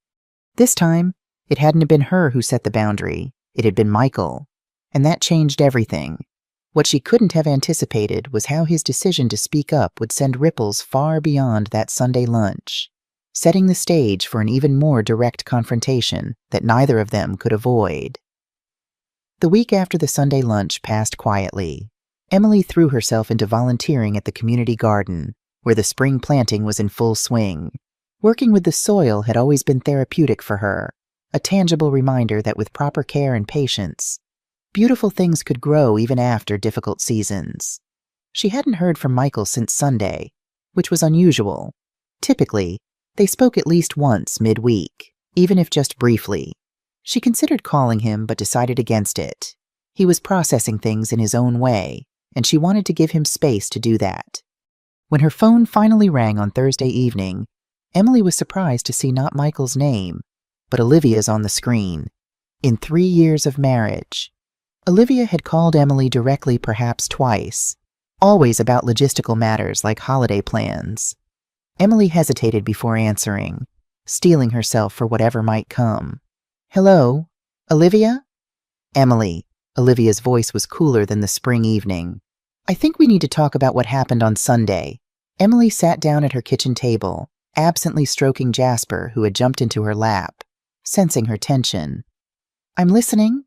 This time, it hadn't been her who set the boundary, it had been Michael, and that changed everything. What she couldn't have anticipated was how his decision to speak up would send ripples far beyond that Sunday lunch, setting the stage for an even more direct confrontation that neither of them could avoid. The week after the Sunday lunch passed quietly, Emily threw herself into volunteering at the community garden, where the spring planting was in full swing. Working with the soil had always been therapeutic for her, a tangible reminder that with proper care and patience, beautiful things could grow even after difficult seasons. She hadn't heard from Michael since Sunday, which was unusual. Typically, they spoke at least once midweek, even if just briefly. She considered calling him but decided against it. He was processing things in his own way, and she wanted to give him space to do that. When her phone finally rang on Thursday evening, Emily was surprised to see not Michael's name, but Olivia's on the screen. In 3 years of marriage. Olivia had called Emily directly perhaps twice, always about logistical matters like holiday plans. Emily hesitated before answering, steeling herself for whatever might come. "Hello? Olivia?" "Emily." Olivia's voice was cooler than the spring evening. "I think we need to talk about what happened on Sunday." Emily sat down at her kitchen table, absently stroking Jasper, who had jumped into her lap, sensing her tension. "I'm listening."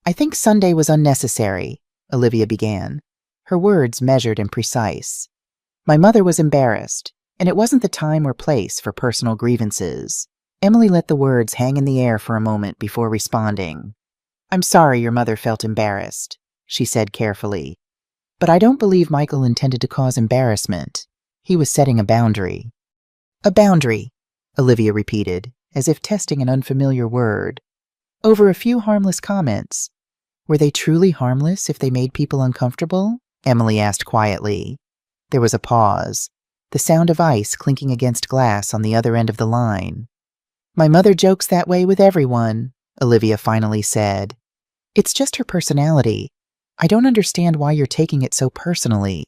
"I think Sunday was unnecessary," Olivia began, her words measured and precise. "My mother was embarrassed, and it wasn't the time or place for personal grievances." Emily let the words hang in the air for a moment before responding. "I'm sorry your mother felt embarrassed," she said carefully. "But I don't believe Michael intended to cause embarrassment. He was setting a boundary." "A boundary," Olivia repeated, as if testing an unfamiliar word. "Over a few harmless comments." "Were they truly harmless if they made people uncomfortable?" Emily asked quietly. There was a pause, the sound of ice clinking against glass on the other end of the line. "My mother jokes that way with everyone," Olivia finally said. "It's just her personality. I don't understand why you're taking it so personally."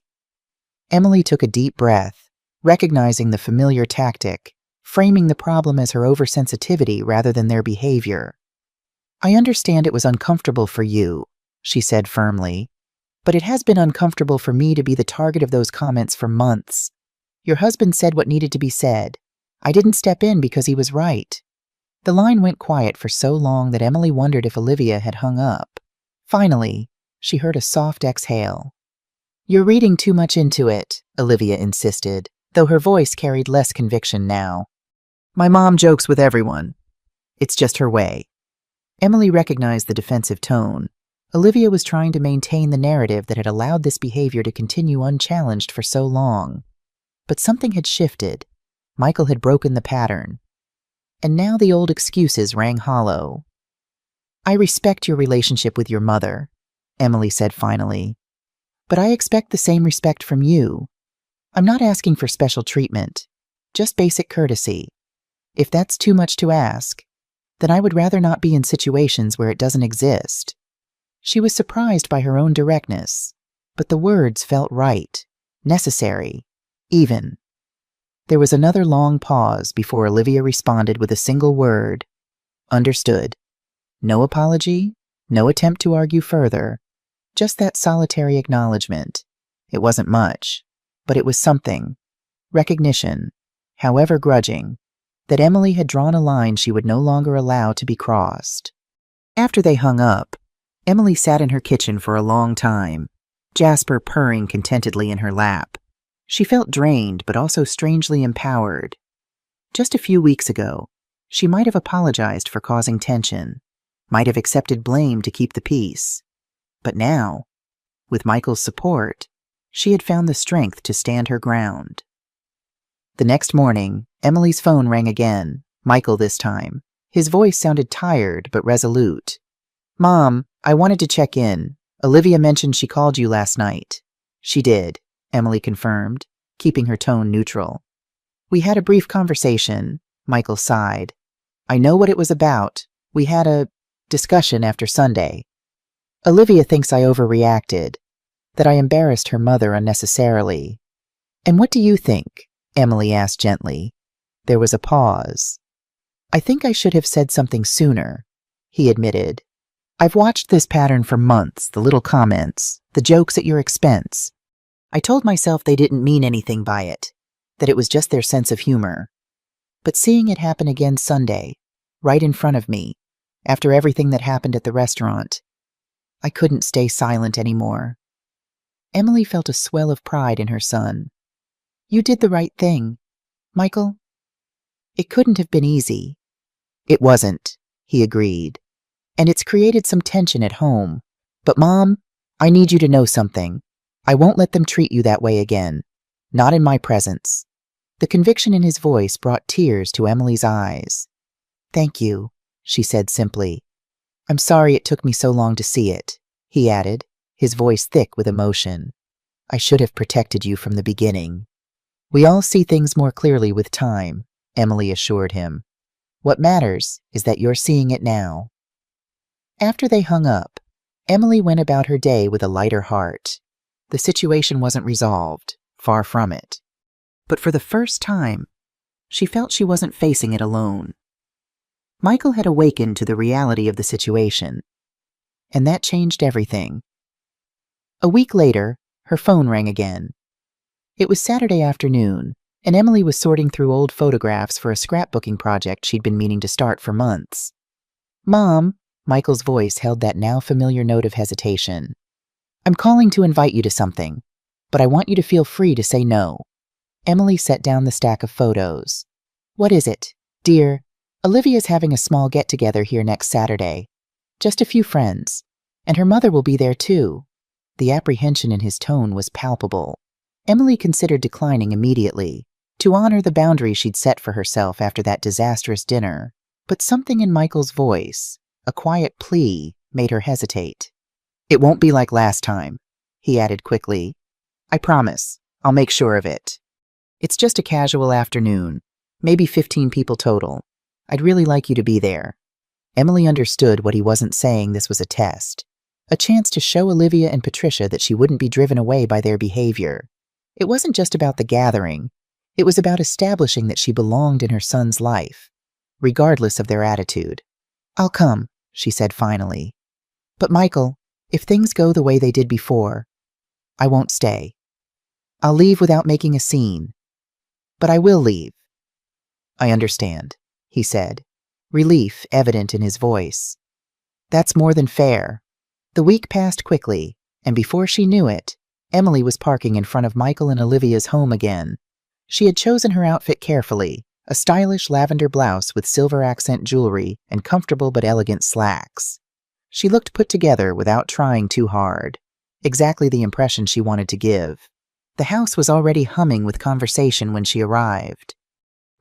Emily took a deep breath, recognizing the familiar tactic, framing the problem as her oversensitivity rather than their behavior. "I understand it was uncomfortable for you," she said firmly, "but it has been uncomfortable for me to be the target of those comments for months. Your husband said what needed to be said. I didn't step in because he was right." The line went quiet for so long that Emily wondered if Olivia had hung up. Finally, she heard a soft exhale. "You're reading too much into it," Olivia insisted, though her voice carried less conviction now. "My mom jokes with everyone. It's just her way." Emily recognized the defensive tone. Olivia was trying to maintain the narrative that had allowed this behavior to continue unchallenged for so long. But something had shifted. Michael had broken the pattern. And now the old excuses rang hollow. "I respect your relationship with your mother," Emily said finally. "But I expect the same respect from you. I'm not asking for special treatment, just basic courtesy. If that's too much to ask, then I would rather not be in situations where it doesn't exist." She was surprised by her own directness, but the words felt right, necessary, even. There was another long pause before Olivia responded with a single word. "Understood." No apology, no attempt to argue further, just that solitary acknowledgement. It wasn't much, but it was something. Recognition, however grudging, that Emily had drawn a line she would no longer allow to be crossed. After they hung up, Emily sat in her kitchen for a long time, Jasper purring contentedly in her lap. She felt drained, but also strangely empowered. Just a few weeks ago, she might have apologized for causing tension, might have accepted blame to keep the peace. But now, with Michael's support, she had found the strength to stand her ground. The next morning, Emily's phone rang again, Michael this time. His voice sounded tired but resolute. Mom, I wanted to check in. Olivia mentioned she called you last night. She did, Emily confirmed, keeping her tone neutral. We had a brief conversation, Michael sighed. I know what it was about. We had a discussion after Sunday. Olivia thinks I overreacted, that I embarrassed her mother unnecessarily. And what do you think? Emily asked gently. There was a pause. I think I should have said something sooner, he admitted. I've watched this pattern for months, the little comments, the jokes at your expense. I told myself they didn't mean anything by it, that it was just their sense of humor. But seeing it happen again Sunday, right in front of me, after everything that happened at the restaurant, I couldn't stay silent anymore. Emily felt a swell of pride in her son. You did the right thing, Michael. It couldn't have been easy. It wasn't, he agreed. And it's created some tension at home. But Mom, I need you to know something. I won't let them treat you that way again. Not in my presence. The conviction in his voice brought tears to Emily's eyes. Thank you, she said simply. I'm sorry it took me so long to see it, he added, his voice thick with emotion. I should have protected you from the beginning. We all see things more clearly with time, Emily assured him. What matters is that you're seeing it now. After they hung up, Emily went about her day with a lighter heart. The situation wasn't resolved, far from it. But for the first time, she felt she wasn't facing it alone. Michael had awakened to the reality of the situation, and that changed everything. A week later, her phone rang again. It was Saturday afternoon, and Emily was sorting through old photographs for a scrapbooking project she'd been meaning to start for months. Mom, Michael's voice held that now familiar note of hesitation. I'm calling to invite you to something, but I want you to feel free to say no. Emily set down the stack of photos. What is it? Dear, Olivia's having a small get-together here next Saturday. Just a few friends. And her mother will be there too. The apprehension in his tone was palpable. Emily considered declining immediately, to honor the boundary she'd set for herself after that disastrous dinner. But something in Michael's voice, a quiet plea, made her hesitate. It won't be like last time, he added quickly. I promise, I'll make sure of it. It's just a casual afternoon, maybe 15 people total. I'd really like you to be there. Emily understood what he wasn't saying. This was a test. A chance to show Olivia and Patricia that she wouldn't be driven away by their behavior. It wasn't just about the gathering. It was about establishing that she belonged in her son's life, regardless of their attitude. I'll come, she said finally. But Michael, if things go the way they did before, I won't stay. I'll leave without making a scene. But I will leave. I understand, he said, relief evident in his voice. That's more than fair. The week passed quickly, and before she knew it, Emily was parking in front of Michael and Olivia's home again. She had chosen her outfit carefully, a stylish lavender blouse with silver accent jewelry and comfortable but elegant slacks. She looked put together without trying too hard, exactly the impression she wanted to give. The house was already humming with conversation when she arrived.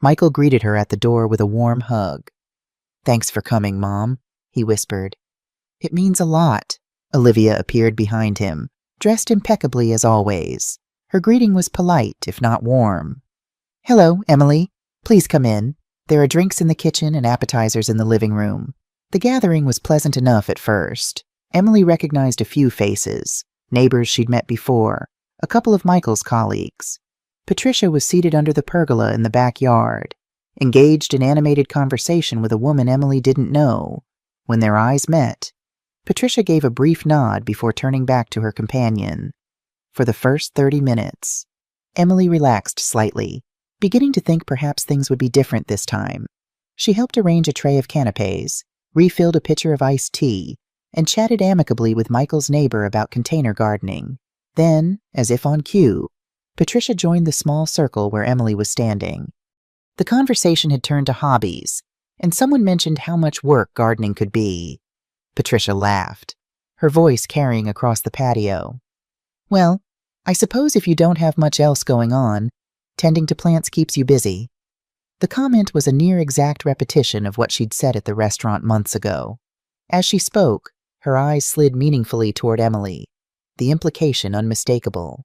Michael greeted her at the door with a warm hug. Thanks for coming, Mom, he whispered. It means a lot. Olivia appeared behind him, dressed impeccably as always. Her greeting was polite, if not warm. Hello, Emily. Please come in. There are drinks in the kitchen and appetizers in the living room. The gathering was pleasant enough at first. Emily recognized a few faces, neighbors she'd met before, a couple of Michael's colleagues. Patricia was seated under the pergola in the backyard, engaged in animated conversation with a woman Emily didn't know. When their eyes met, Patricia gave a brief nod before turning back to her companion. For the first 30 minutes, Emily relaxed slightly, beginning to think perhaps things would be different this time. She helped arrange a tray of canapes, refilled a pitcher of iced tea, and chatted amicably with Michael's neighbor about container gardening. Then, as if on cue, Patricia joined the small circle where Emily was standing. The conversation had turned to hobbies, and someone mentioned how much work gardening could be. Patricia laughed, her voice carrying across the patio. Well, I suppose if you don't have much else going on, tending to plants keeps you busy. The comment was a near-exact repetition of what she'd said at the restaurant months ago. As she spoke, Her eyes slid meaningfully toward Emily, the implication unmistakable.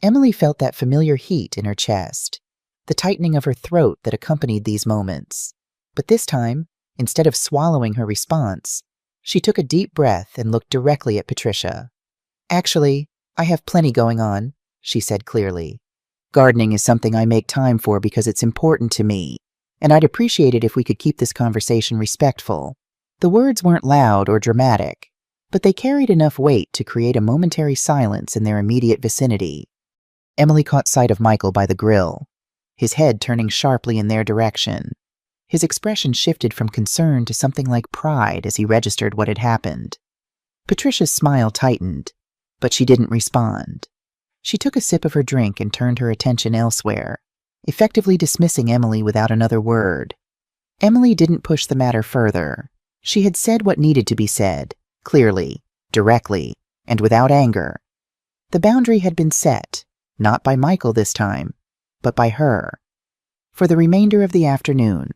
Emily felt that familiar heat in her chest, the tightening of her throat that accompanied these moments. But this time, instead of swallowing her response, she took a deep breath and looked directly at Patricia. "Actually, I have plenty going on," she said clearly. "Gardening is something I make time for because it's important to me, and I'd appreciate it if we could keep this conversation respectful." The words weren't loud or dramatic, but they carried enough weight to create a momentary silence in their immediate vicinity. Emily caught sight of Michael by the grill, his head turning sharply in their direction. His expression shifted from concern to something like pride as he registered what had happened. Patricia's smile tightened, but she didn't respond. She took a sip of her drink and turned her attention elsewhere, effectively dismissing Emily without another word. Emily didn't push the matter further. She had said what needed to be said, clearly, directly, and without anger. The boundary had been set, not by Michael this time, but by her. For the remainder of the afternoon,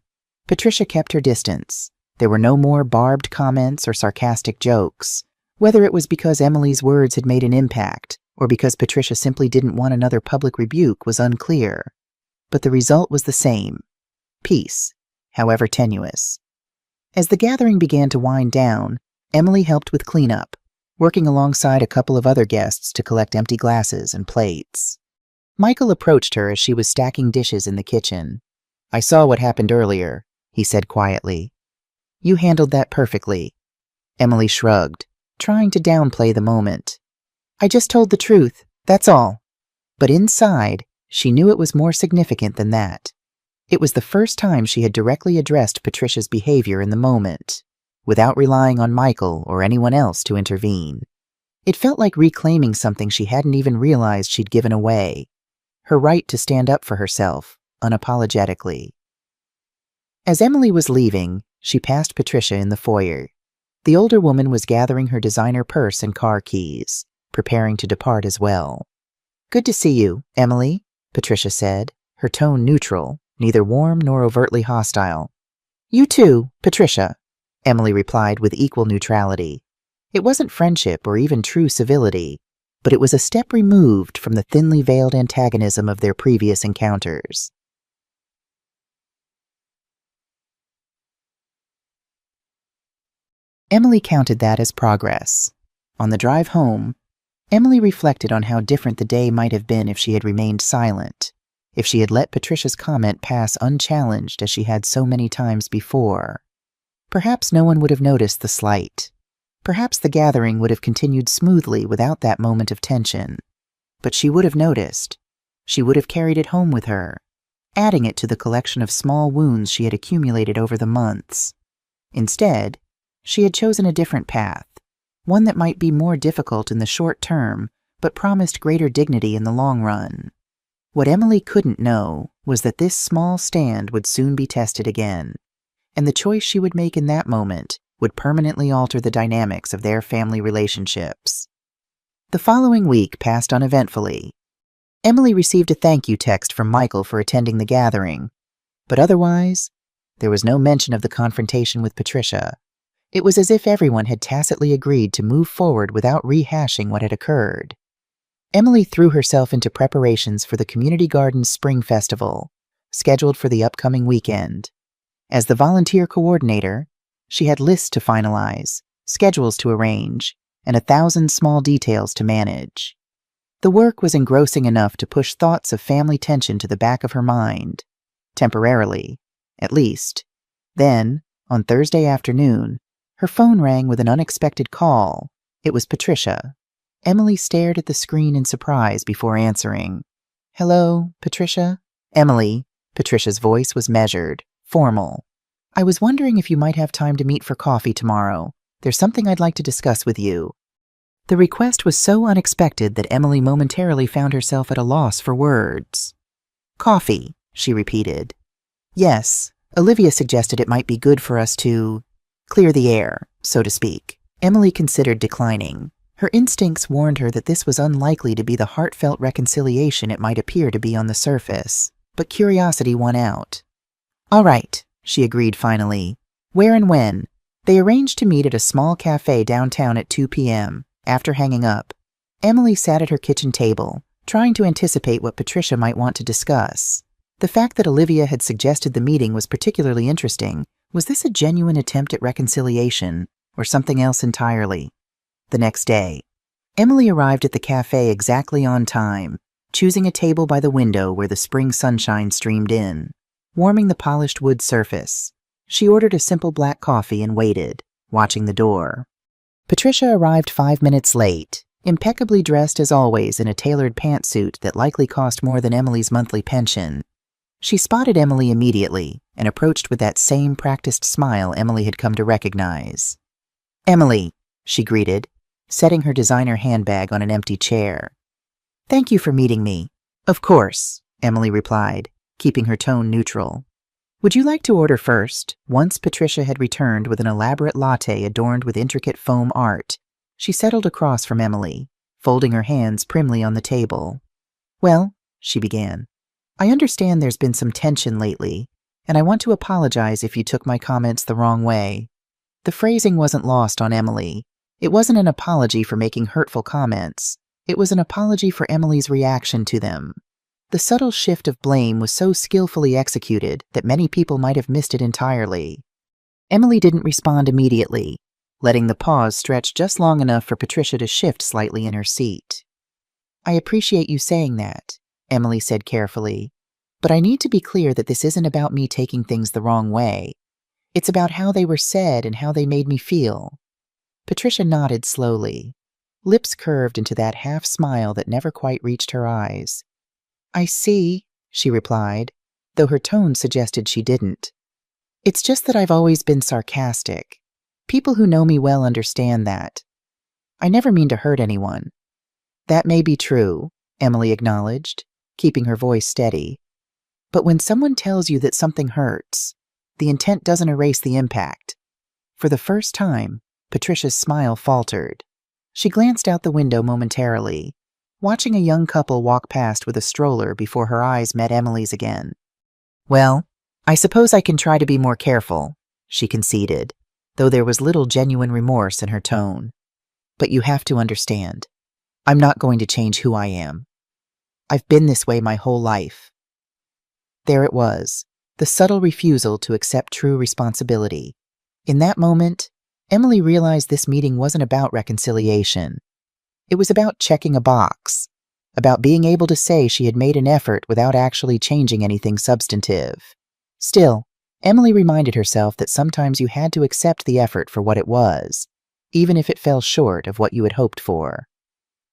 Patricia kept her distance. There were no more barbed comments or sarcastic jokes. Whether it was because Emily's words had made an impact, or because Patricia simply didn't want another public rebuke, was unclear. But the result was the same: peace, however tenuous. As the gathering began to wind down, Emily helped with cleanup, working alongside a couple of other guests to collect empty glasses and plates. Michael approached her as she was stacking dishes in the kitchen. "I saw what happened earlier," he said quietly. "You handled that perfectly." Emily shrugged, trying to downplay the moment. "I just told the truth, that's all." But inside, she knew it was more significant than that. It was the first time she had directly addressed Patricia's behavior in the moment, without relying on Michael or anyone else to intervene. It felt like reclaiming something she hadn't even realized she'd given away: her right to stand up for herself, unapologetically. As Emily was leaving, she passed Patricia in the foyer. The older woman was gathering her designer purse and car keys, preparing to depart as well. "Good to see you, Emily," Patricia said, her tone neutral, neither warm nor overtly hostile. "You too, Patricia," Emily replied with equal neutrality. It wasn't friendship or even true civility, but it was a step removed from the thinly veiled antagonism of their previous encounters. Emily counted that as progress. On the drive home, Emily reflected on how different the day might have been if she had remained silent, if she had let Patricia's comment pass unchallenged as she had so many times before. Perhaps no one would have noticed the slight. Perhaps the gathering would have continued smoothly without that moment of tension. But she would have noticed. She would have carried it home with her, adding it to the collection of small wounds she had accumulated over the months. Instead, she had chosen a different path, one that might be more difficult in the short term, but promised greater dignity in the long run. What Emily couldn't know was that this small stand would soon be tested again, and the choice she would make in that moment would permanently alter the dynamics of their family relationships. The following week passed uneventfully. Emily received a thank you text from Michael for attending the gathering, but otherwise, there was no mention of the confrontation with Patricia. It was as if everyone had tacitly agreed to move forward without rehashing what had occurred. Emily threw herself into preparations for the Community Garden's Spring Festival, scheduled for the upcoming weekend. As the volunteer coordinator, she had lists to finalize, schedules to arrange, and 1,000 small details to manage. The work was engrossing enough to push thoughts of family tension to the back of her mind, temporarily, at least. Then, on Thursday afternoon, her phone rang with an unexpected call. It was Patricia. Emily stared at the screen in surprise before answering. "Hello, Patricia?" "Emily." Patricia's voice was measured, formal. "I was wondering if you might have time to meet for coffee tomorrow. There's something I'd like to discuss with you." The request was so unexpected that Emily momentarily found herself at a loss for words. "Coffee," she repeated. "Yes, Olivia suggested it might be good for us to clear the air, so to speak." Emily considered declining. Her instincts warned her that this was unlikely to be the heartfelt reconciliation it might appear to be on the surface, but curiosity won out. "All right," she agreed finally. "Where and when?" They arranged to meet at a small cafe downtown at 2 p.m. After hanging up, Emily sat at her kitchen table, trying to anticipate what Patricia might want to discuss. The fact that Olivia had suggested the meeting was particularly interesting. Was this a genuine attempt at reconciliation, or something else entirely? The next day, Emily arrived at the cafe exactly on time, choosing a table by the window where the spring sunshine streamed in, warming the polished wood surface. She ordered a simple black coffee and waited, watching the door. Patricia arrived 5 minutes late, impeccably dressed as always in a tailored pantsuit that likely cost more than Emily's monthly pension. She spotted Emily immediately and approached with that same practiced smile Emily had come to recognize. "Emily," she greeted, setting her designer handbag on an empty chair. "Thank you for meeting me." "Of course," Emily replied, keeping her tone neutral. "Would you like to order first?" Once Patricia had returned with an elaborate latte adorned with intricate foam art, she settled across from Emily, folding her hands primly on the table. "Well," she began, "I understand there's been some tension lately, and I want to apologize if you took my comments the wrong way." The phrasing wasn't lost on Emily. It wasn't an apology for making hurtful comments. It was an apology for Emily's reaction to them. The subtle shift of blame was so skillfully executed that many people might have missed it entirely. Emily didn't respond immediately, letting the pause stretch just long enough for Patricia to shift slightly in her seat. "I appreciate you saying that," Emily said carefully, "but I need to be clear that this isn't about me taking things the wrong way. It's about how they were said and how they made me feel." Patricia nodded slowly, lips curved into that half smile that never quite reached her eyes. "I see," she replied, though her tone suggested she didn't. "It's just that I've always been sarcastic. People who know me well understand that. I never mean to hurt anyone." "That may be true," Emily acknowledged, keeping her voice steady. "But when someone tells you that something hurts, the intent doesn't erase the impact." For the first time, Patricia's smile faltered. She glanced out the window momentarily, watching a young couple walk past with a stroller before her eyes met Emily's again. "Well, I suppose I can try to be more careful," she conceded, though there was little genuine remorse in her tone. "But you have to understand, I'm not going to change who I am. I've been this way my whole life." There it was, the subtle refusal to accept true responsibility. In that moment, Emily realized this meeting wasn't about reconciliation. It was about checking a box, about being able to say she had made an effort without actually changing anything substantive. Still, Emily reminded herself that sometimes you had to accept the effort for what it was, even if it fell short of what you had hoped for.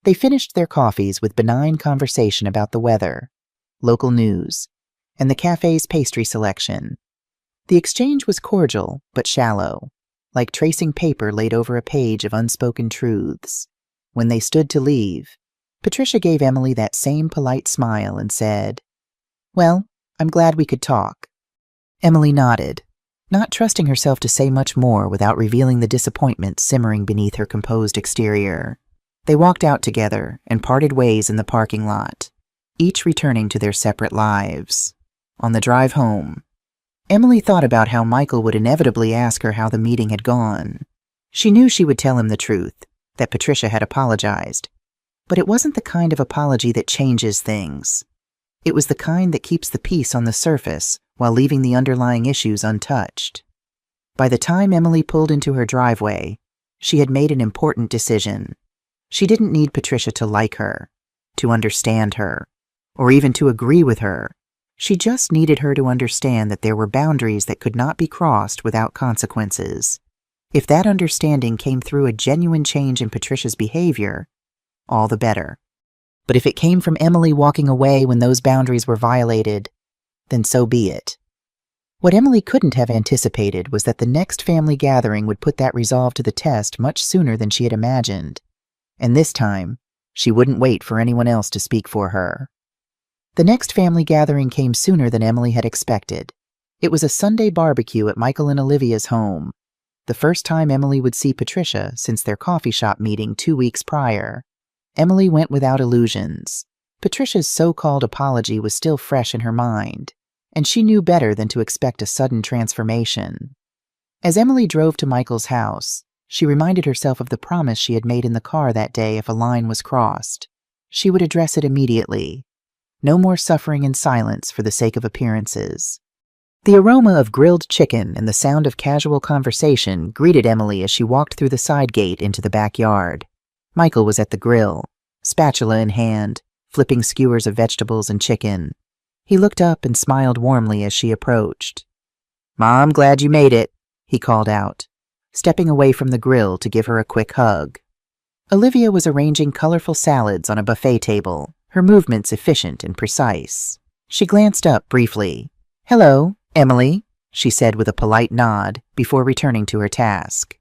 They finished their coffees with benign conversation about the weather, local news, and the cafe's pastry selection. The exchange was cordial but shallow, like tracing paper laid over a page of unspoken truths. When they stood to leave, Patricia gave Emily that same polite smile and said, "Well, I'm glad we could talk." Emily nodded, not trusting herself to say much more without revealing the disappointment simmering beneath her composed exterior. They walked out together and parted ways in the parking lot, each returning to their separate lives. On the drive home, Emily thought about how Michael would inevitably ask her how the meeting had gone. She knew she would tell him the truth, that Patricia had apologized. But it wasn't the kind of apology that changes things. It was the kind that keeps the peace on the surface while leaving the underlying issues untouched. By the time Emily pulled into her driveway, she had made an important decision. She didn't need Patricia to like her, to understand her, or even to agree with her. She just needed her to understand that there were boundaries that could not be crossed without consequences. If that understanding came through a genuine change in Patricia's behavior, all the better. But if it came from Emily walking away when those boundaries were violated, then so be it. What Emily couldn't have anticipated was that the next family gathering would put that resolve to the test much sooner than she had imagined. And this time, she wouldn't wait for anyone else to speak for her. The next family gathering came sooner than Emily had expected. It was a Sunday barbecue at Michael and Olivia's home, the first time Emily would see Patricia since their coffee shop meeting 2 weeks prior. Emily went without illusions. Patricia's so-called apology was still fresh in her mind, and she knew better than to expect a sudden transformation. As Emily drove to Michael's house, she reminded herself of the promise she had made in the car that day if a line was crossed. She would address it immediately. No more suffering in silence for the sake of appearances. The aroma of grilled chicken and the sound of casual conversation greeted Emily as she walked through the side gate into the backyard. Michael was at the grill, spatula in hand, flipping skewers of vegetables and chicken. He looked up and smiled warmly as she approached. "Mom, glad you made it," he called out, stepping away from the grill to give her a quick hug. Olivia was arranging colorful salads on a buffet table, her movements efficient and precise. She glanced up briefly. "Hello, Emily," she said with a polite nod before returning to her task.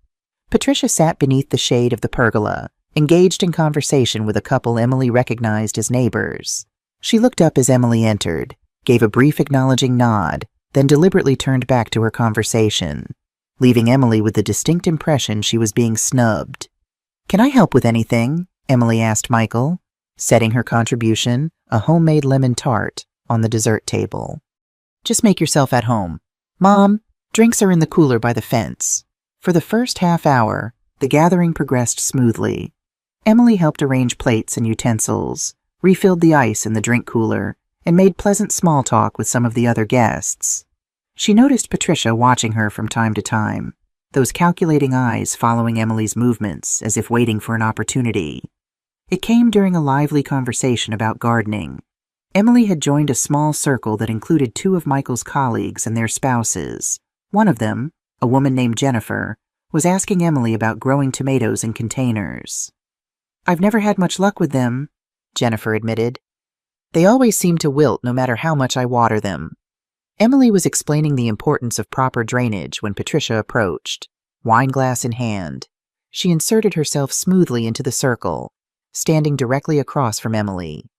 Patricia sat beneath the shade of the pergola, engaged in conversation with a couple Emily recognized as neighbors. She looked up as Emily entered, gave a brief acknowledging nod, then deliberately turned back to her conversation, leaving Emily with the distinct impression she was being snubbed. "Can I help with anything?" Emily asked Michael, setting her contribution, a homemade lemon tart, on the dessert table. "Just make yourself at home. Mom, drinks are in the cooler by the fence." For the first half hour, the gathering progressed smoothly. Emily helped arrange plates and utensils, refilled the ice in the drink cooler, and made pleasant small talk with some of the other guests. She noticed Patricia watching her from time to time, those calculating eyes following Emily's movements as if waiting for an opportunity. It came during a lively conversation about gardening. Emily had joined a small circle that included two of Michael's colleagues and their spouses. One of them, a woman named Jennifer, was asking Emily about growing tomatoes in containers. "I've never had much luck with them," Jennifer admitted. "They always seem to wilt no matter how much I water them." Emily was explaining the importance of proper drainage when Patricia approached, wineglass in hand. She inserted herself smoothly into the circle, standing directly across from Emily.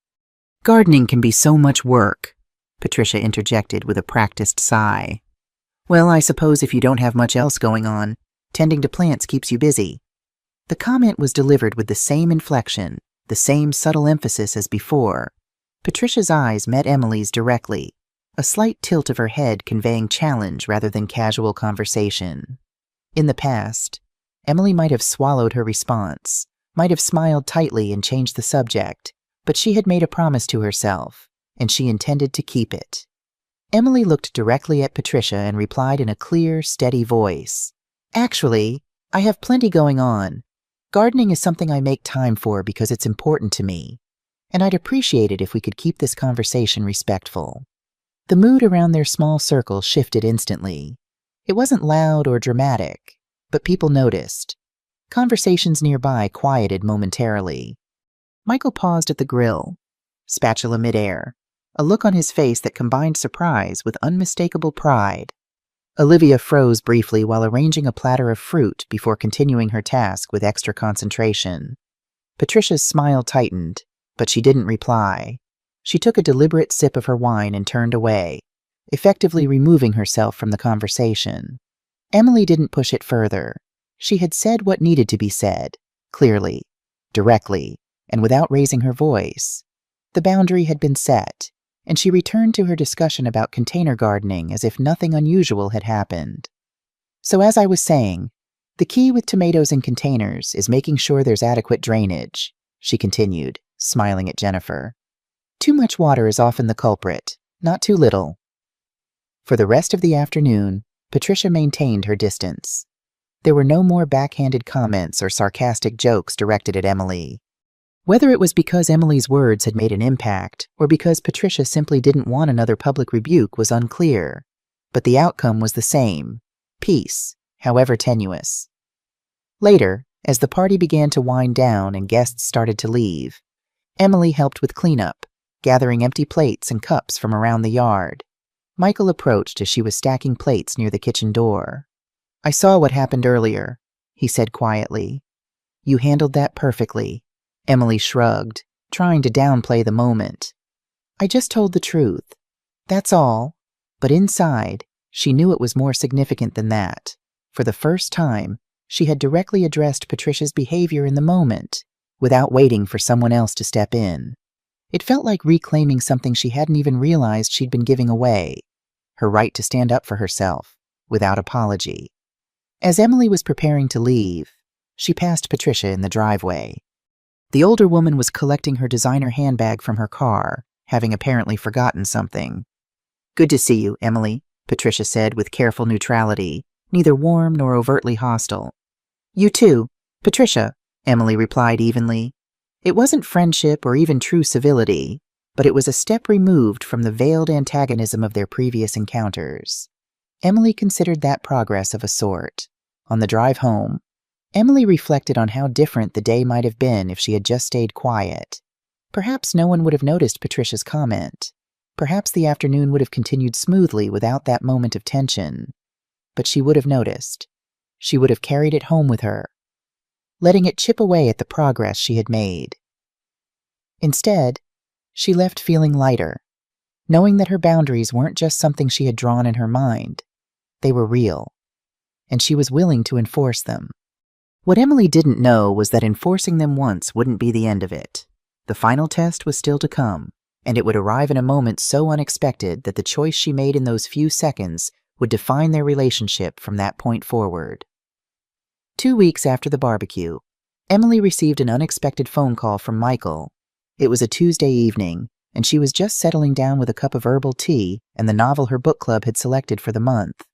"Gardening can be so much work," Patricia interjected with a practiced sigh. "Well, I suppose if you don't have much else going on, tending to plants keeps you busy." The comment was delivered with the same inflection, the same subtle emphasis as before. Patricia's eyes met Emily's directly, a slight tilt of her head conveying challenge rather than casual conversation. In the past, Emily might have swallowed her response, might have smiled tightly and changed the subject, but she had made a promise to herself, and she intended to keep it. Emily looked directly at Patricia and replied in a clear, steady voice. "Actually, I have plenty going on. Gardening is something I make time for because it's important to me, and I'd appreciate it if we could keep this conversation respectful." The mood around their small circle shifted instantly. It wasn't loud or dramatic, but people noticed. Conversations nearby quieted momentarily. Michael paused at the grill, spatula midair, a look on his face that combined surprise with unmistakable pride. Olivia froze briefly while arranging a platter of fruit before continuing her task with extra concentration. Patricia's smile tightened, but she didn't reply. She took a deliberate sip of her wine and turned away, effectively removing herself from the conversation. Emily didn't push it further. She had said what needed to be said, clearly, directly, and without raising her voice. The boundary had been set, and she returned to her discussion about container gardening as if nothing unusual had happened. "So as I was saying, the key with tomatoes in containers is making sure there's adequate drainage," she continued, smiling at Jennifer. "Too much water is often the culprit, not too little." For the rest of the afternoon, Patricia maintained her distance. There were no more backhanded comments or sarcastic jokes directed at Emily. Whether it was because Emily's words had made an impact or because Patricia simply didn't want another public rebuke was unclear, but the outcome was the same: peace, however tenuous. Later, as the party began to wind down and guests started to leave, Emily helped with cleanup, gathering empty plates and cups from around the yard. Michael approached as she was stacking plates near the kitchen door. "I saw what happened earlier," he said quietly. "You handled that perfectly." Emily shrugged, trying to downplay the moment. "I just told the truth. That's all." But inside, she knew it was more significant than that. For the first time, she had directly addressed Patricia's behavior in the moment, without waiting for someone else to step in. It felt like reclaiming something she hadn't even realized she'd been giving away, her right to stand up for herself, without apology. As Emily was preparing to leave, she passed Patricia in the driveway. The older woman was collecting her designer handbag from her car, having apparently forgotten something. "Good to see you, Emily," Patricia said with careful neutrality, neither warm nor overtly hostile. "You too, Patricia," Emily replied evenly. It wasn't friendship or even true civility, but it was a step removed from the veiled antagonism of their previous encounters. Emily considered that progress of a sort. On the drive home, Emily reflected on how different the day might have been if she had just stayed quiet. Perhaps no one would have noticed Patricia's comment. Perhaps the afternoon would have continued smoothly without that moment of tension. But she would have noticed. She would have carried it home with her, letting it chip away at the progress she had made. Instead, she left feeling lighter, knowing that her boundaries weren't just something she had drawn in her mind. They were real, and she was willing to enforce them. What Emily didn't know was that enforcing them once wouldn't be the end of it. The final test was still to come, and it would arrive in a moment so unexpected that the choice she made in those few seconds would define their relationship from that point forward. 2 weeks after the barbecue, Emily received an unexpected phone call from Michael. It was a Tuesday evening, and she was just settling down with a cup of herbal tea and the novel her book club had selected for the month.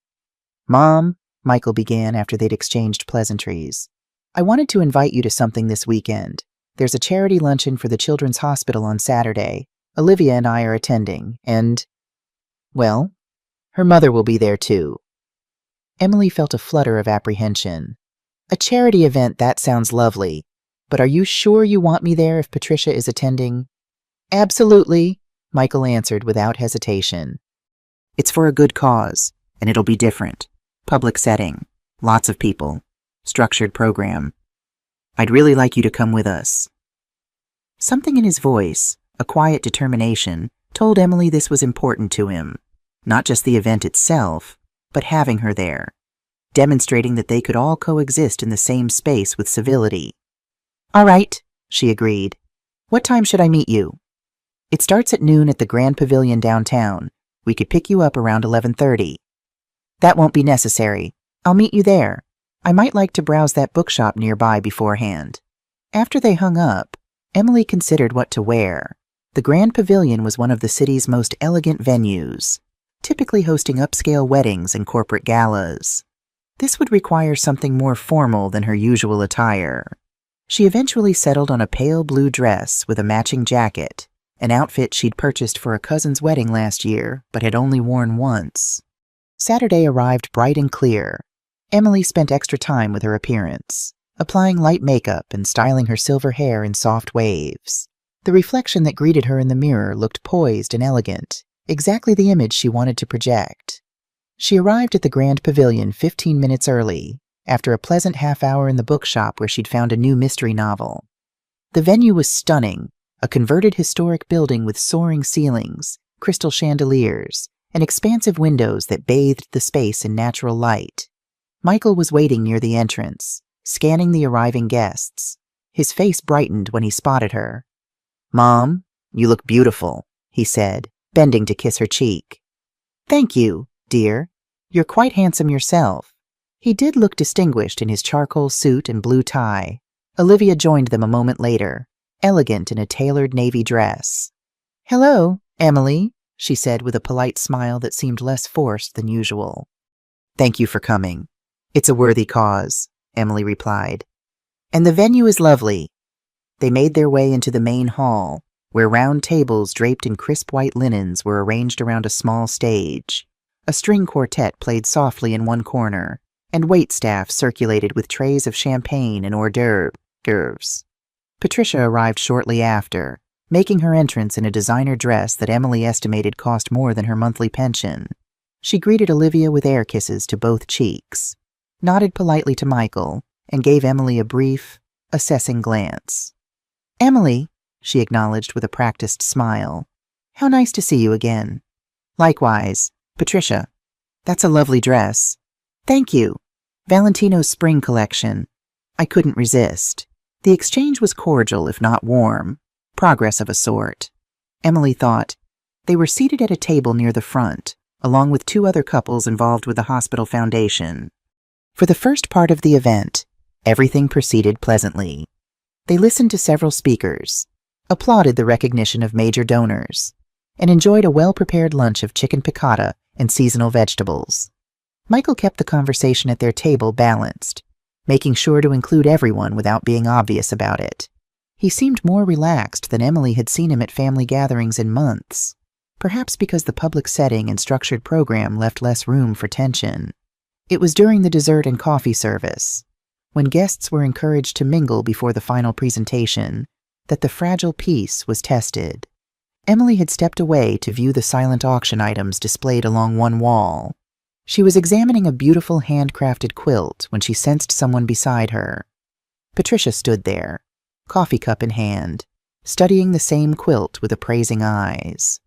"Mom," Michael began after they'd exchanged pleasantries, "I wanted to invite you to something this weekend. There's a charity luncheon for the Children's Hospital on Saturday. Olivia and I are attending, and, well, her mother will be there too." Emily felt a flutter of apprehension. "A charity event, that sounds lovely. But are you sure you want me there if Patricia is attending?" "Absolutely," Michael answered without hesitation. "It's for a good cause, and it'll be different. Public setting, lots of people, structured program. I'd really like you to come with us." Something in his voice, a quiet determination, told Emily this was important to him. Not just the event itself, but having her there, demonstrating that they could all coexist in the same space with civility. "All right," she agreed. "What time should I meet you?" "It starts at noon at the Grand Pavilion downtown. We could pick you up around 11:30. "That won't be necessary. I'll meet you there. I might like to browse that bookshop nearby beforehand." After they hung up, Emily considered what to wear. The Grand Pavilion was one of the city's most elegant venues, typically hosting upscale weddings and corporate galas. This would require something more formal than her usual attire. She eventually settled on a pale blue dress with a matching jacket, an outfit she'd purchased for a cousin's wedding last year but had only worn once. Saturday arrived bright and clear. Emily spent extra time with her appearance, applying light makeup and styling her silver hair in soft waves. The reflection that greeted her in the mirror looked poised and elegant, exactly the image she wanted to project. She arrived at the Grand Pavilion 15 minutes early, after a pleasant half-hour in the bookshop where she'd found a new mystery novel. The venue was stunning, a converted historic building with soaring ceilings, crystal chandeliers, and expansive windows that bathed the space in natural light. Michael was waiting near the entrance, scanning the arriving guests. His face brightened when he spotted her. "Mom, you look beautiful," he said, bending to kiss her cheek. "Thank you, dear. You're quite handsome yourself." He did look distinguished in his charcoal suit and blue tie. Olivia joined them a moment later, elegant in a tailored navy dress. "Hello, Emily," she said with a polite smile that seemed less forced than usual. "Thank you for coming. It's a worthy cause," Emily replied. "And the venue is lovely." They made their way into the main hall, where round tables draped in crisp white linens were arranged around a small stage. A string quartet played softly in one corner, and waitstaff circulated with trays of champagne and hors d'oeuvres. Patricia arrived shortly after, making her entrance in a designer dress that Emily estimated cost more than her monthly pension. She greeted Olivia with air kisses to both cheeks, nodded politely to Michael, and gave Emily a brief, assessing glance. "Emily," she acknowledged with a practiced smile. "How nice to see you again." "Likewise, Patricia. That's a lovely dress." "Thank you. Valentino's spring collection." I couldn't resist. The exchange was cordial, if not warm. Progress of a sort. Emily thought. They were seated at a table near the front, along with 2 other couples involved with the hospital foundation. For the first part of the event, everything proceeded pleasantly. They listened to several speakers, applauded the recognition of major donors, and enjoyed a well-prepared lunch of chicken piccata and seasonal vegetables. Michael kept the conversation at their table balanced, making sure to include everyone without being obvious about it. He seemed more relaxed than Emily had seen him at family gatherings in months, perhaps because the public setting and structured program left less room for tension. It was during the dessert and coffee service, when guests were encouraged to mingle before the final presentation, that the fragile peace was tested. Emily had stepped away to view the silent auction items displayed along one wall. She was examining a beautiful handcrafted quilt when she sensed someone beside her. Patricia stood there, coffee cup in hand, studying the same quilt with appraising eyes.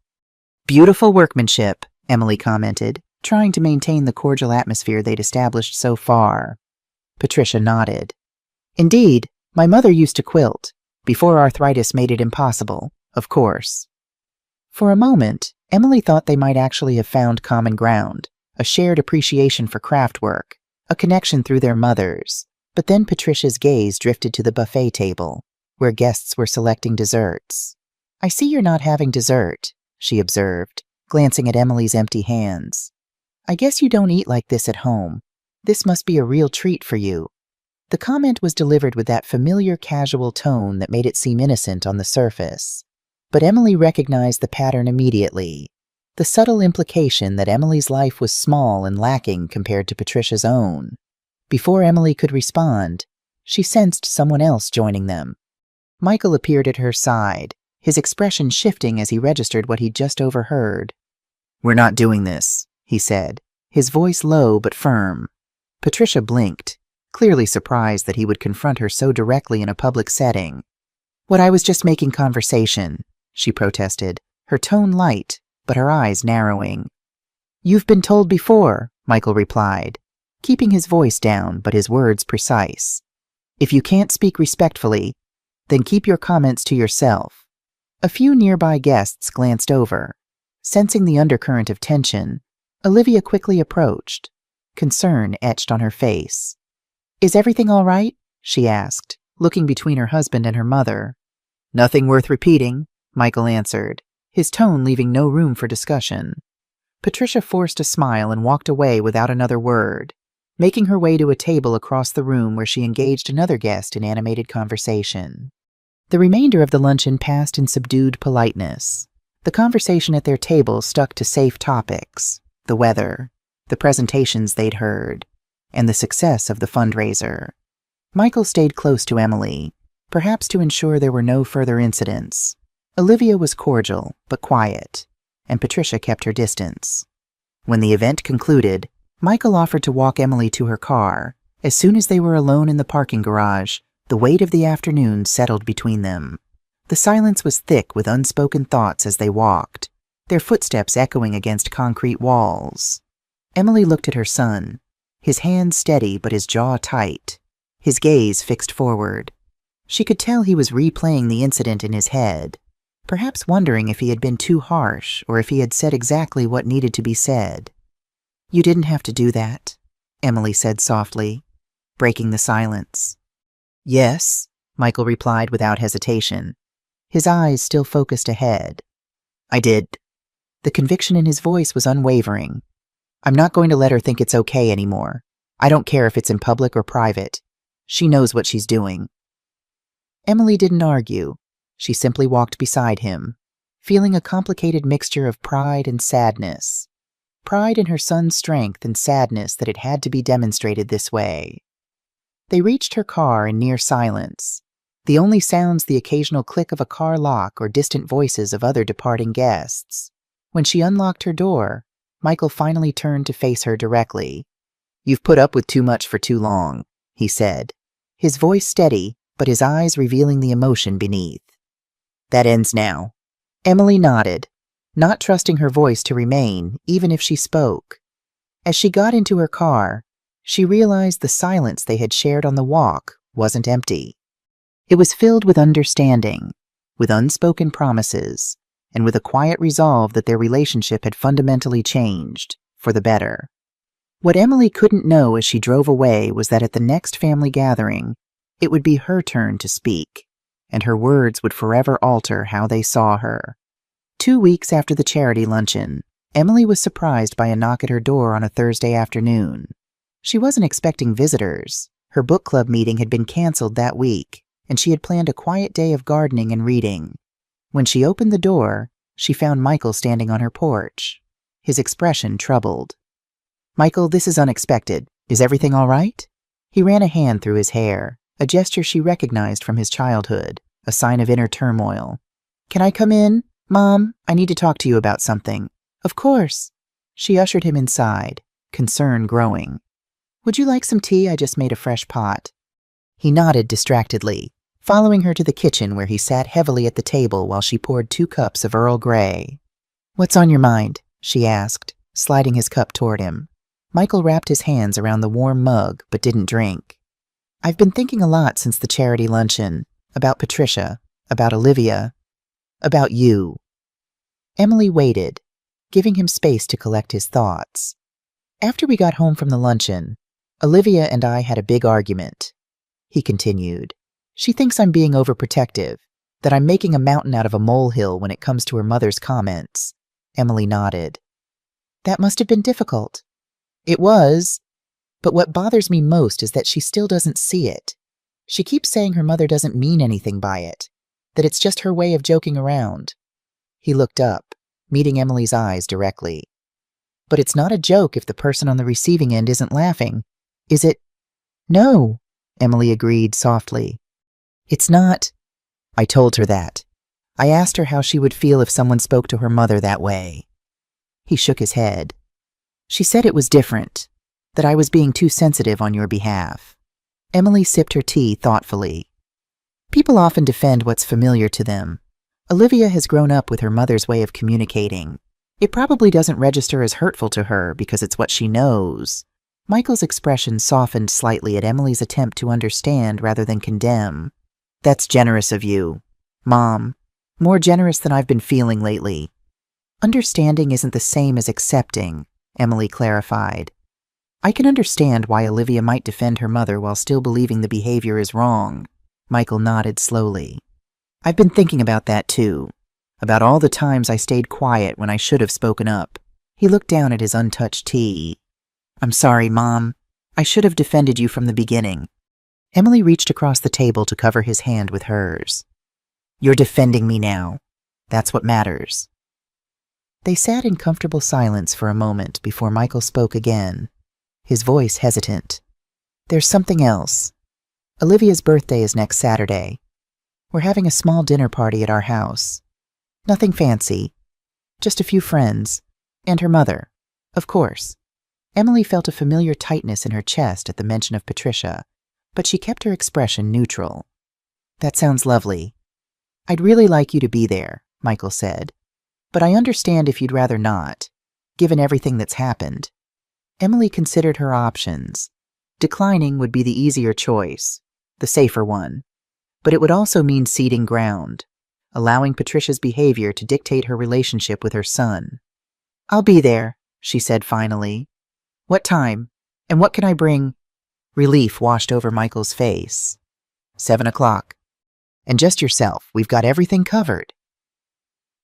"Beautiful workmanship," Emily commented, trying to maintain the cordial atmosphere they'd established so far. Patricia nodded. "Indeed, my mother used to quilt, before arthritis made it impossible, of course." For a moment, Emily thought they might actually have found common ground, a shared appreciation for craft work, a connection through their mothers, but then Patricia's gaze drifted to the buffet table, where guests were selecting desserts. "I see you're not having dessert," she observed, glancing at Emily's empty hands. "I guess you don't eat like this at home. This must be a real treat for you." The comment was delivered with that familiar casual tone that made it seem innocent on the surface. But Emily recognized the pattern immediately, the subtle implication that Emily's life was small and lacking compared to Patricia's own. Before Emily could respond, she sensed someone else joining them. Michael appeared at her side, his expression shifting as he registered what he'd just overheard. "We're not doing this," he said, his voice low but firm. Patricia blinked, clearly surprised that he would confront her so directly in a public setting. "What, I was just making conversation," she protested, her tone light, but her eyes narrowing. "You've been told before," Michael replied, keeping his voice down but his words precise. "If you can't speak respectfully, then keep your comments to yourself." A few nearby guests glanced over. Sensing the undercurrent of tension, Olivia quickly approached, concern etched on her face. "Is everything all right?" she asked, looking between her husband and her mother. "Nothing worth repeating," Michael answered, his tone leaving no room for discussion. Patricia forced a smile and walked away without another word, making her way to a table across the room where she engaged another guest in animated conversation. The remainder of the luncheon passed in subdued politeness. The conversation at their table stuck to safe topics: the weather, the presentations they'd heard, and the success of the fundraiser. Michael stayed close to Emily, perhaps to ensure there were no further incidents. Olivia was cordial, but quiet, and Patricia kept her distance. When the event concluded, Michael offered to walk Emily to her car. As soon as they were alone in the parking garage, the weight of the afternoon settled between them. The silence was thick with unspoken thoughts as they walked, their footsteps echoing against concrete walls. Emily looked at her son, his hands steady but his jaw tight, his gaze fixed forward. She could tell he was replaying the incident in his head, perhaps wondering if he had been too harsh or if he had said exactly what needed to be said. "You didn't have to do that," Emily said softly, breaking the silence. "Yes," Michael replied without hesitation, his eyes still focused ahead. "I did." The conviction in his voice was unwavering. "I'm not going to let her think it's okay anymore. I don't care if it's in public or private. She knows what she's doing." Emily didn't argue. She simply walked beside him, feeling a complicated mixture of pride and sadness. Pride in her son's strength and sadness that it had to be demonstrated this way. They reached her car in near silence, the only sounds the occasional click of a car lock or distant voices of other departing guests. When she unlocked her door, Michael finally turned to face her directly. "You've put up with too much for too long," he said, his voice steady, but his eyes revealing the emotion beneath. "That ends now." Emily nodded, not trusting her voice to remain, even if she spoke. As she got into her car, she realized the silence they had shared on the walk wasn't empty. It was filled with understanding, with unspoken promises, and with a quiet resolve that their relationship had fundamentally changed, for the better. What Emily couldn't know as she drove away was that at the next family gathering, it would be her turn to speak, and her words would forever alter how they saw her. 2 weeks after the charity luncheon, Emily was surprised by a knock at her door on a Thursday afternoon. She wasn't expecting visitors. Her book club meeting had been canceled that week, and she had planned a quiet day of gardening and reading. When she opened the door, she found Michael standing on her porch, his expression troubled. "Michael, this is unexpected. Is everything all right?" He ran a hand through his hair, a gesture she recognized from his childhood, a sign of inner turmoil. "Can I come in? Mom, I need to talk to you about something." "Of course." She ushered him inside, concern growing. "Would you like some tea? I just made a fresh pot." He nodded distractedly, following her to the kitchen where he sat heavily at the table while she poured 2 cups of Earl Grey. "What's on your mind?" she asked, sliding his cup toward him. Michael wrapped his hands around the warm mug but didn't drink. "I've been thinking a lot since the charity luncheon, about Patricia, about Olivia, about you." Emily waited, giving him space to collect his thoughts. "After we got home from the luncheon, Olivia and I had a big argument," he continued. "She thinks I'm being overprotective, that I'm making a mountain out of a molehill when it comes to her mother's comments." Emily nodded. "That must have been difficult." "It was. But what bothers me most is that she still doesn't see it. She keeps saying her mother doesn't mean anything by it, that it's just her way of joking around." He looked up, meeting Emily's eyes directly. "But it's not a joke if the person on the receiving end isn't laughing, is it?" "No," Emily agreed softly. "It's not." I told her that. I asked her how she would feel if someone spoke to her mother that way. He shook his head. "She said it was different, that I was being too sensitive on your behalf." Emily sipped her tea thoughtfully. "People often defend what's familiar to them. Olivia has grown up with her mother's way of communicating. It probably doesn't register as hurtful to her because it's what she knows." Michael's expression softened slightly at Emily's attempt to understand rather than condemn. "That's generous of you, Mom. More generous than I've been feeling lately." "Understanding isn't the same as accepting," Emily clarified. "I can understand why Olivia might defend her mother while still believing the behavior is wrong." Michael nodded slowly. "I've been thinking about that too, about all the times I stayed quiet when I should have spoken up." He looked down at his untouched tea. "I'm sorry, Mom. I should have defended you from the beginning." Emily reached across the table to cover his hand with hers. "You're defending me now. That's what matters." They sat in comfortable silence for a moment before Michael spoke again, his voice hesitant. "There's something else. Olivia's birthday is next Saturday. We're having a small dinner party at our house. Nothing fancy, just a few friends, and her mother, of course." Emily felt a familiar tightness in her chest at the mention of Patricia, but she kept her expression neutral. "That sounds lovely. I'd really like you to be there," Michael said, "but I understand if you'd rather not, given everything that's happened." Emily considered her options. Declining would be the easier choice, the safer one, but it would also mean ceding ground, allowing Patricia's behavior to dictate her relationship with her son. "I'll be there," she said finally. "What time? And what can I bring?" Relief washed over Michael's face. 7 o'clock. "And just yourself. We've got everything covered."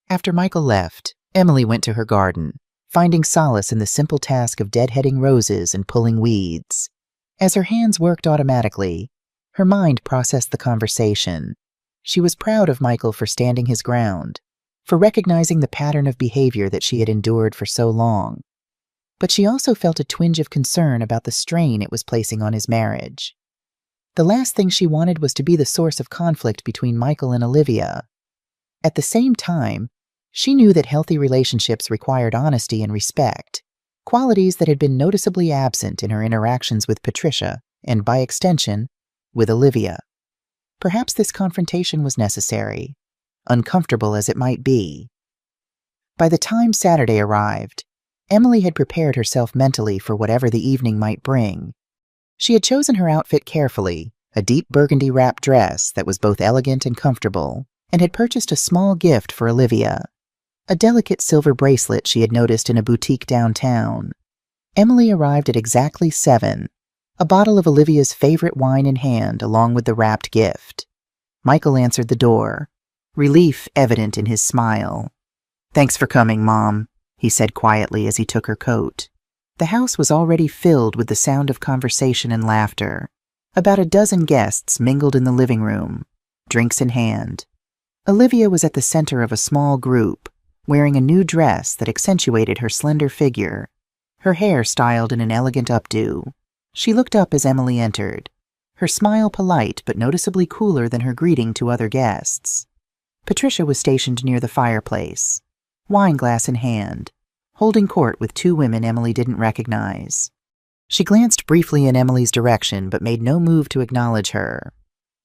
After Michael left, Emily went to her garden, finding solace in the simple task of deadheading roses and pulling weeds. As her hands worked automatically, her mind processed the conversation. She was proud of Michael for standing his ground, for recognizing the pattern of behavior that she had endured for so long. But she also felt a twinge of concern about the strain it was placing on his marriage. The last thing she wanted was to be the source of conflict between Michael and Olivia. At the same time, she knew that healthy relationships required honesty and respect, qualities that had been noticeably absent in her interactions with Patricia and, by extension, with Olivia. Perhaps this confrontation was necessary, uncomfortable as it might be. By the time Saturday arrived, Emily had prepared herself mentally for whatever the evening might bring. She had chosen her outfit carefully, a deep burgundy wrap dress that was both elegant and comfortable, and had purchased a small gift for Olivia, a delicate silver bracelet she had noticed in a boutique downtown. Emily arrived at exactly 7, a bottle of Olivia's favorite wine in hand along with the wrapped gift. Michael answered the door, relief evident in his smile. "Thanks for coming, Mom," he said quietly as he took her coat. The house was already filled with the sound of conversation and laughter. About a dozen guests mingled in the living room, drinks in hand. Olivia was at the center of a small group, wearing a new dress that accentuated her slender figure, her hair styled in an elegant updo. She looked up as Emily entered, her smile polite but noticeably cooler than her greeting to other guests. Patricia was stationed near the fireplace, wine glass in hand, holding court with 2 women Emily didn't recognize. She glanced briefly in Emily's direction but made no move to acknowledge her.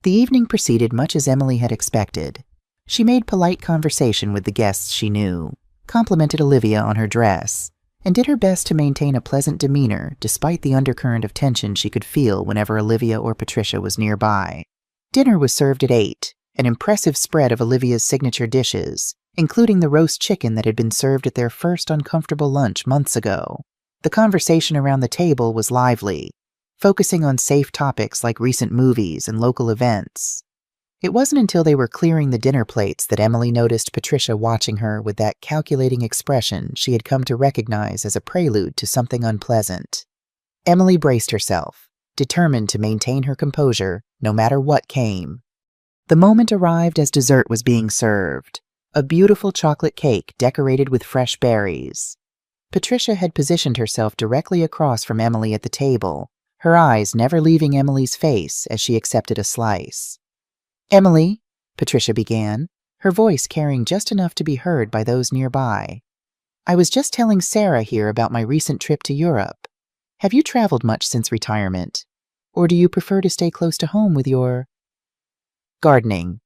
The evening proceeded much as Emily had expected. She made polite conversation with the guests she knew, complimented Olivia on her dress, and did her best to maintain a pleasant demeanor despite the undercurrent of tension she could feel whenever Olivia or Patricia was nearby. Dinner was served at 8, an impressive spread of Olivia's signature dishes, including the roast chicken that had been served at their first uncomfortable lunch months ago. The conversation around the table was lively, focusing on safe topics like recent movies and local events. It wasn't until they were clearing the dinner plates that Emily noticed Patricia watching her with that calculating expression she had come to recognize as a prelude to something unpleasant. Emily braced herself, determined to maintain her composure no matter what came. The moment arrived as dessert was being served, a beautiful chocolate cake decorated with fresh berries. Patricia had positioned herself directly across from Emily at the table, her eyes never leaving Emily's face as she accepted a slice. "Emily," Patricia began, her voice carrying just enough to be heard by those nearby. "I was just telling Sarah here about my recent trip to Europe. Have you traveled much since retirement? Or do you prefer to stay close to home with your gardening?"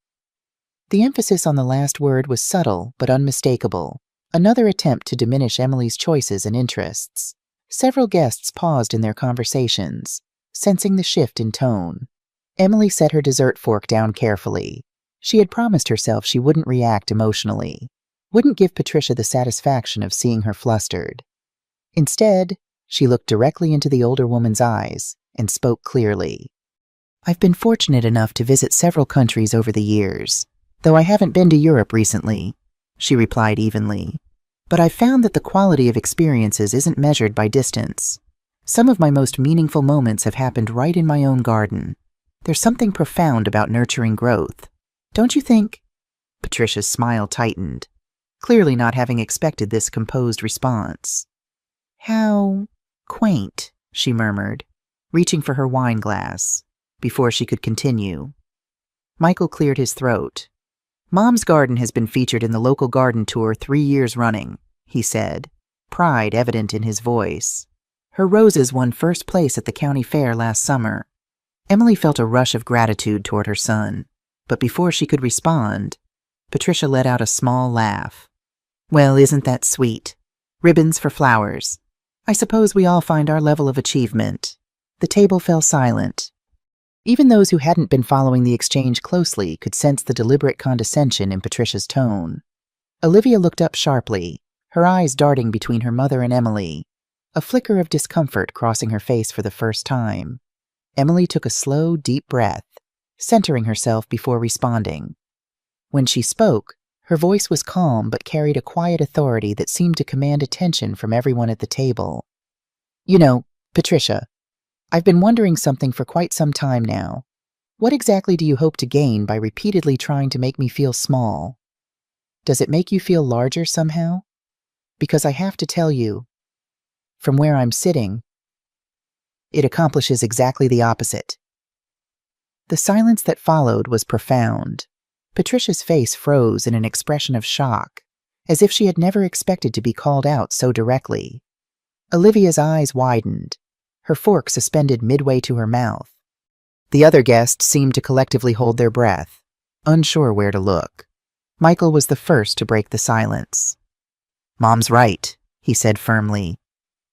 The emphasis on the last word was subtle but unmistakable, another attempt to diminish Emily's choices and interests. Several guests paused in their conversations, sensing the shift in tone. Emily set her dessert fork down carefully. She had promised herself she wouldn't react emotionally, wouldn't give Patricia the satisfaction of seeing her flustered. Instead, she looked directly into the older woman's eyes and spoke clearly. "I've been fortunate enough to visit several countries over the years, though I haven't been to Europe recently," she replied evenly. "But I've found that the quality of experiences isn't measured by distance. Some of my most meaningful moments have happened right in my own garden. There's something profound about nurturing growth. Don't you think?" Patricia's smile tightened, clearly not having expected this composed response. "How quaint," she murmured, reaching for her wine glass, before she could continue. Michael cleared his throat. "Mom's garden has been featured in the local garden tour 3 years running," he said, pride evident in his voice. "Her roses won first place at the county fair last summer." Emily felt a rush of gratitude toward her son, but before she could respond, Patricia let out a small laugh. "Well, isn't that sweet? Ribbons for flowers. I suppose we all find our level of achievement." The table fell silent. Even those who hadn't been following the exchange closely could sense the deliberate condescension in Patricia's tone. Olivia looked up sharply, her eyes darting between her mother and Emily, a flicker of discomfort crossing her face for the first time. Emily took a slow, deep breath, centering herself before responding. When she spoke, her voice was calm but carried a quiet authority that seemed to command attention from everyone at the table. "You know, Patricia, I've been wondering something for quite some time now. What exactly do you hope to gain by repeatedly trying to make me feel small? Does it make you feel larger somehow? Because I have to tell you, from where I'm sitting, it accomplishes exactly the opposite." The silence that followed was profound. Patricia's face froze in an expression of shock, as if she had never expected to be called out so directly. Olivia's eyes widened, her fork suspended midway to her mouth. The other guests seemed to collectively hold their breath, unsure where to look. Michael was the first to break the silence. "Mom's right," he said firmly.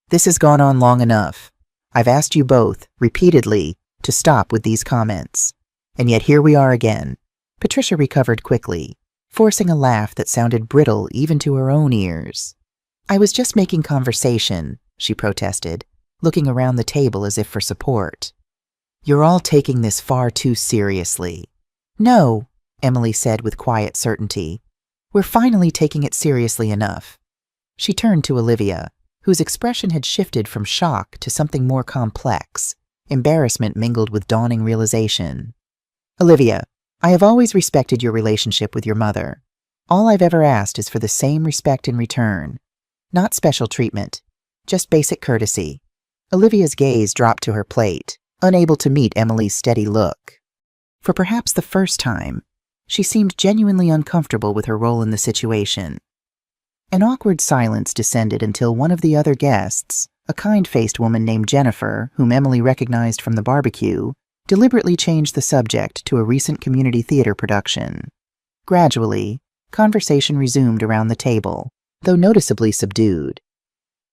"This has gone on long enough. I've asked you both, repeatedly, to stop with these comments. And yet here we are again." Patricia recovered quickly, forcing a laugh that sounded brittle even to her own ears. "I was just making conversation," she protested, looking around the table as if for support. "You're all taking this far too seriously." "No," Emily said with quiet certainty. "We're finally taking it seriously enough." She turned to Olivia, whose expression had shifted from shock to something more complex, embarrassment mingled with dawning realization. "Olivia, I have always respected your relationship with your mother. All I've ever asked is for the same respect in return. Not special treatment, just basic courtesy." Olivia's gaze dropped to her plate, unable to meet Emily's steady look. For perhaps the first time, she seemed genuinely uncomfortable with her role in the situation. An awkward silence descended until one of the other guests, a kind-faced woman named Jennifer, whom Emily recognized from the barbecue, deliberately changed the subject to a recent community theater production. Gradually, conversation resumed around the table, though noticeably subdued.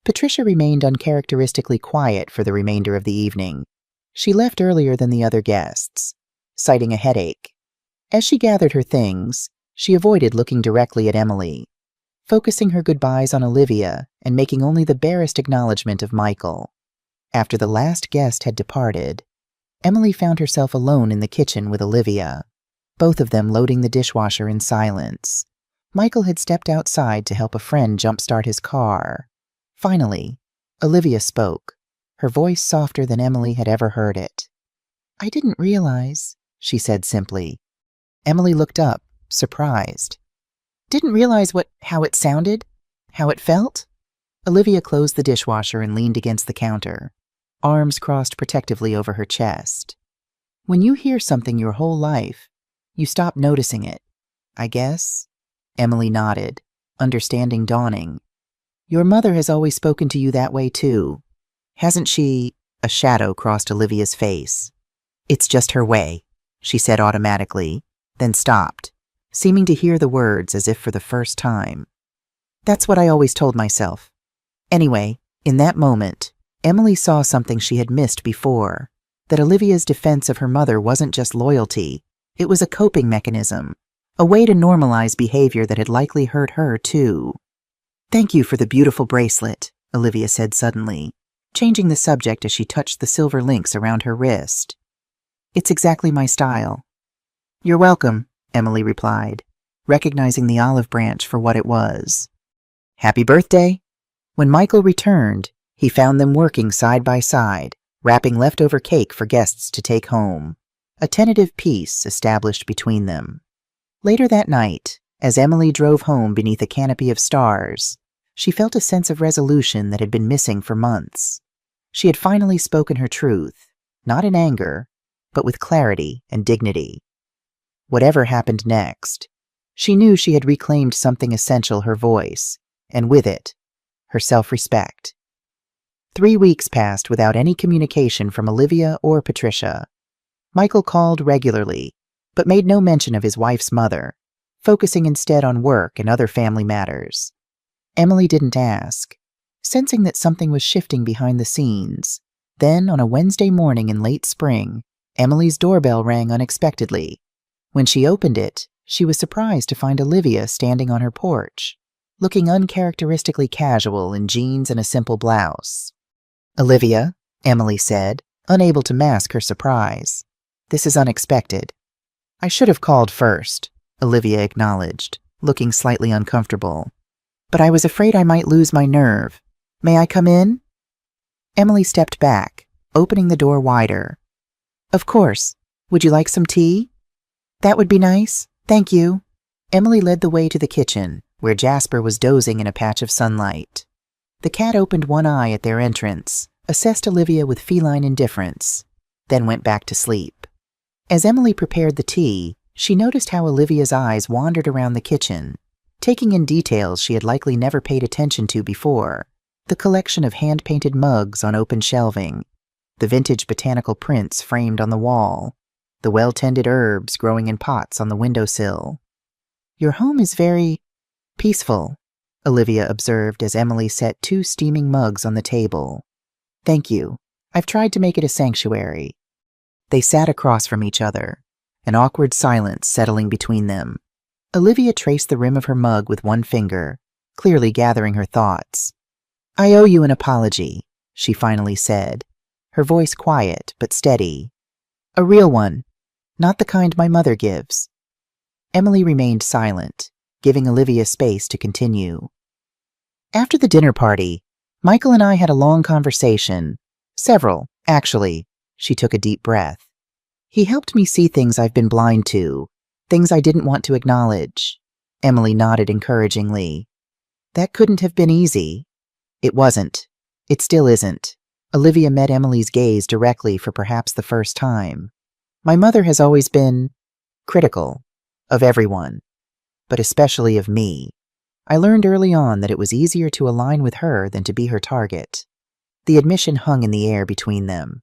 Patricia remained uncharacteristically quiet for the remainder of the evening. She left earlier than the other guests, citing a headache. As she gathered her things, she avoided looking directly at Emily, focusing her goodbyes on Olivia and making only the barest acknowledgement of Michael. After the last guest had departed, Emily found herself alone in the kitchen with Olivia, both of them loading the dishwasher in silence. Michael had stepped outside to help a friend jumpstart his car. Finally, Olivia spoke, her voice softer than Emily had ever heard it. "I didn't realize," she said simply. Emily looked up, surprised. "Didn't realize how it sounded? How it felt?" Olivia closed the dishwasher and leaned against the counter, arms crossed protectively over her chest. "When you hear something your whole life, you stop noticing it, I guess." Emily nodded, understanding dawning. "Your mother has always spoken to you that way too, hasn't she?" A shadow crossed Olivia's face. "It's just her way," she said automatically, then stopped, seeming to hear the words as if for the first time. "That's what I always told myself." Anyway, in that moment, Emily saw something she had missed before, that Olivia's defense of her mother wasn't just loyalty, it was a coping mechanism, a way to normalize behavior that had likely hurt her too. "Thank you for the beautiful bracelet," Olivia said suddenly, changing the subject as she touched the silver links around her wrist. "It's exactly my style." "You're welcome," Emily replied, recognizing the olive branch for what it was. "Happy birthday." When Michael returned, he found them working side by side, wrapping leftover cake for guests to take home. A tentative peace established between them. Later that night, as Emily drove home beneath a canopy of stars, she felt a sense of resolution that had been missing for months. She had finally spoken her truth, not in anger, but with clarity and dignity. Whatever happened next, she knew she had reclaimed something essential: her voice, and with it, her self-respect. 3 weeks passed without any communication from Olivia or Patricia. Michael called regularly, but made no mention of his wife's mother, focusing instead on work and other family matters. Emily didn't ask, sensing that something was shifting behind the scenes. Then, on a Wednesday morning in late spring, Emily's doorbell rang unexpectedly. When she opened it, she was surprised to find Olivia standing on her porch, looking uncharacteristically casual in jeans and a simple blouse. "Olivia," Emily said, unable to mask her surprise. "This is unexpected." "I should have called first," Olivia acknowledged, looking slightly uncomfortable. "But I was afraid I might lose my nerve. May I come in?" Emily stepped back, opening the door wider. "Of course. Would you like some tea?" "That would be nice. Thank you." Emily led the way to the kitchen, where Jasper was dozing in a patch of sunlight. The cat opened one eye at their entrance, assessed Olivia with feline indifference, then went back to sleep. As Emily prepared the tea, she noticed how Olivia's eyes wandered around the kitchen, taking in details she had likely never paid attention to before: the collection of hand-painted mugs on open shelving, the vintage botanical prints framed on the wall, the well-tended herbs growing in pots on the windowsill. "Your home is very peaceful," Olivia observed as Emily set 2 steaming mugs on the table. "Thank you. I've tried to make it a sanctuary." They sat across from each other, an awkward silence settling between them. Olivia traced the rim of her mug with one finger, clearly gathering her thoughts. "I owe you an apology," she finally said, her voice quiet but steady. "A real one, not the kind my mother gives." Emily remained silent, giving Olivia space to continue. After the dinner party, Michael and I had a long conversation. Several, actually. She took a deep breath. He helped me see things I've been blind to, things I didn't want to acknowledge. Emily nodded encouragingly. That couldn't have been easy. It wasn't. It still isn't. Olivia met Emily's gaze directly for perhaps the first time. My mother has always been critical of everyone, but especially of me. I learned early on that it was easier to align with her than to be her target. The admission hung in the air between them.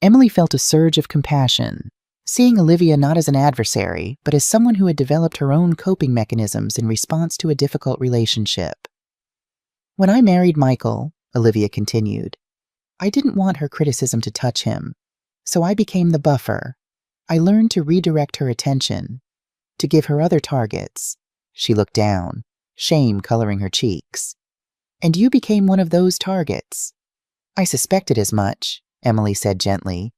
Emily felt a surge of compassion, seeing Olivia not as an adversary, but as someone who had developed her own coping mechanisms in response to a difficult relationship. "When I married Michael," Olivia continued, "I didn't want her criticism to touch him, so I became the buffer. I learned to redirect her attention, to give her other targets." She looked down, shame coloring her cheeks. "And you became one of those targets." "I suspected as much," Emily said gently,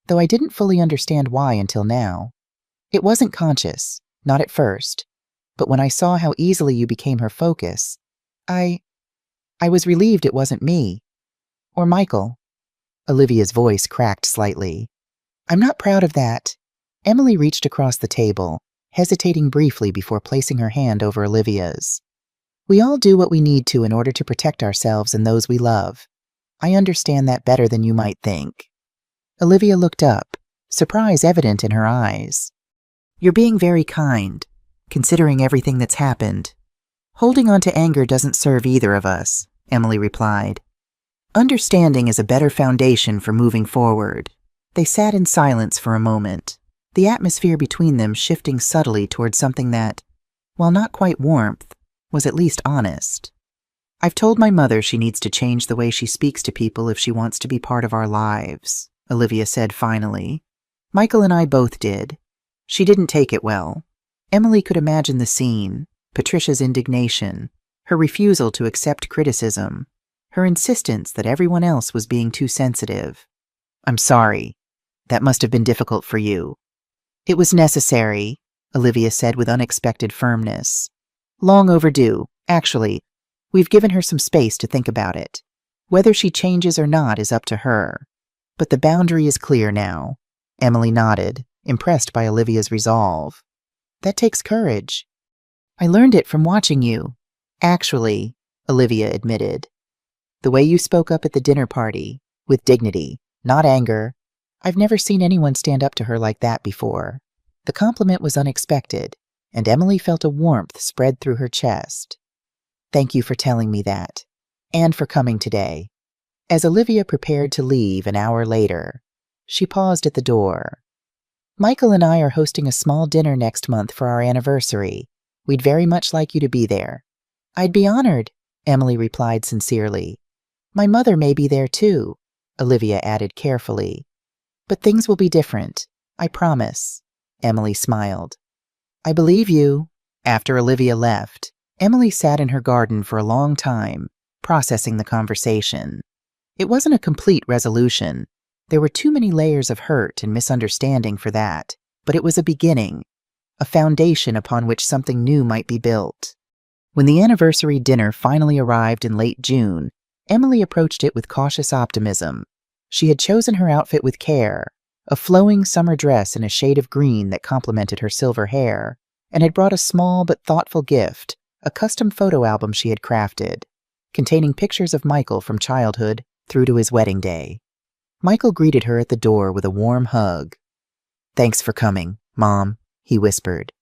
"though I didn't fully understand why until now. It wasn't conscious, not at first, but when I saw how easily you became her focus, I was relieved it wasn't me. Or Michael." Olivia's voice cracked slightly. "I'm not proud of that." Emily reached across the table, hesitating briefly before placing her hand over Olivia's. "We all do what we need to in order to protect ourselves and those we love. I understand that better than you might think." Olivia looked up, surprise evident in her eyes. "You're being very kind, considering everything that's happened. Holding on to anger doesn't serve either of us," Emily replied. "Understanding is a better foundation for moving forward." They sat in silence for a moment, the atmosphere between them shifting subtly toward something that, while not quite warmth, was at least honest. "I've told my mother she needs to change the way she speaks to people if she wants to be part of our lives," Olivia said finally. "Michael and I both did. She didn't take it well." Emily could imagine the scene, Patricia's indignation, her refusal to accept criticism, her insistence that everyone else was being too sensitive. "I'm sorry. That must have been difficult for you." "It was necessary," Olivia said with unexpected firmness. "Long overdue, actually. We've given her some space to think about it. Whether she changes or not is up to her. But the boundary is clear now." Emily nodded, impressed by Olivia's resolve. "That takes courage." "I learned it from watching you." "Actually," Olivia admitted. "The way you spoke up at the dinner party, with dignity, not anger. I've never seen anyone stand up to her like that before." The compliment was unexpected, and Emily felt a warmth spread through her chest. "Thank you for telling me that, and for coming today." As Olivia prepared to leave an hour later, she paused at the door. "Michael and I are hosting a small dinner next month for our anniversary. We'd very much like you to be there." "I'd be honored," Emily replied sincerely. "My mother may be there too," Olivia added carefully. "But things will be different, I promise." Emily smiled. "I believe you." After Olivia left, Emily sat in her garden for a long time, processing the conversation. It wasn't a complete resolution. There were too many layers of hurt and misunderstanding for that, but it was a beginning, a foundation upon which something new might be built. When the anniversary dinner finally arrived in late June, Emily approached it with cautious optimism. She had chosen her outfit with care, a flowing summer dress in a shade of green that complemented her silver hair, and had brought a small but thoughtful gift, a custom photo album she had crafted, containing pictures of Michael from childhood through to his wedding day. Michael greeted her at the door with a warm hug. "Thanks for coming, Mom," he whispered.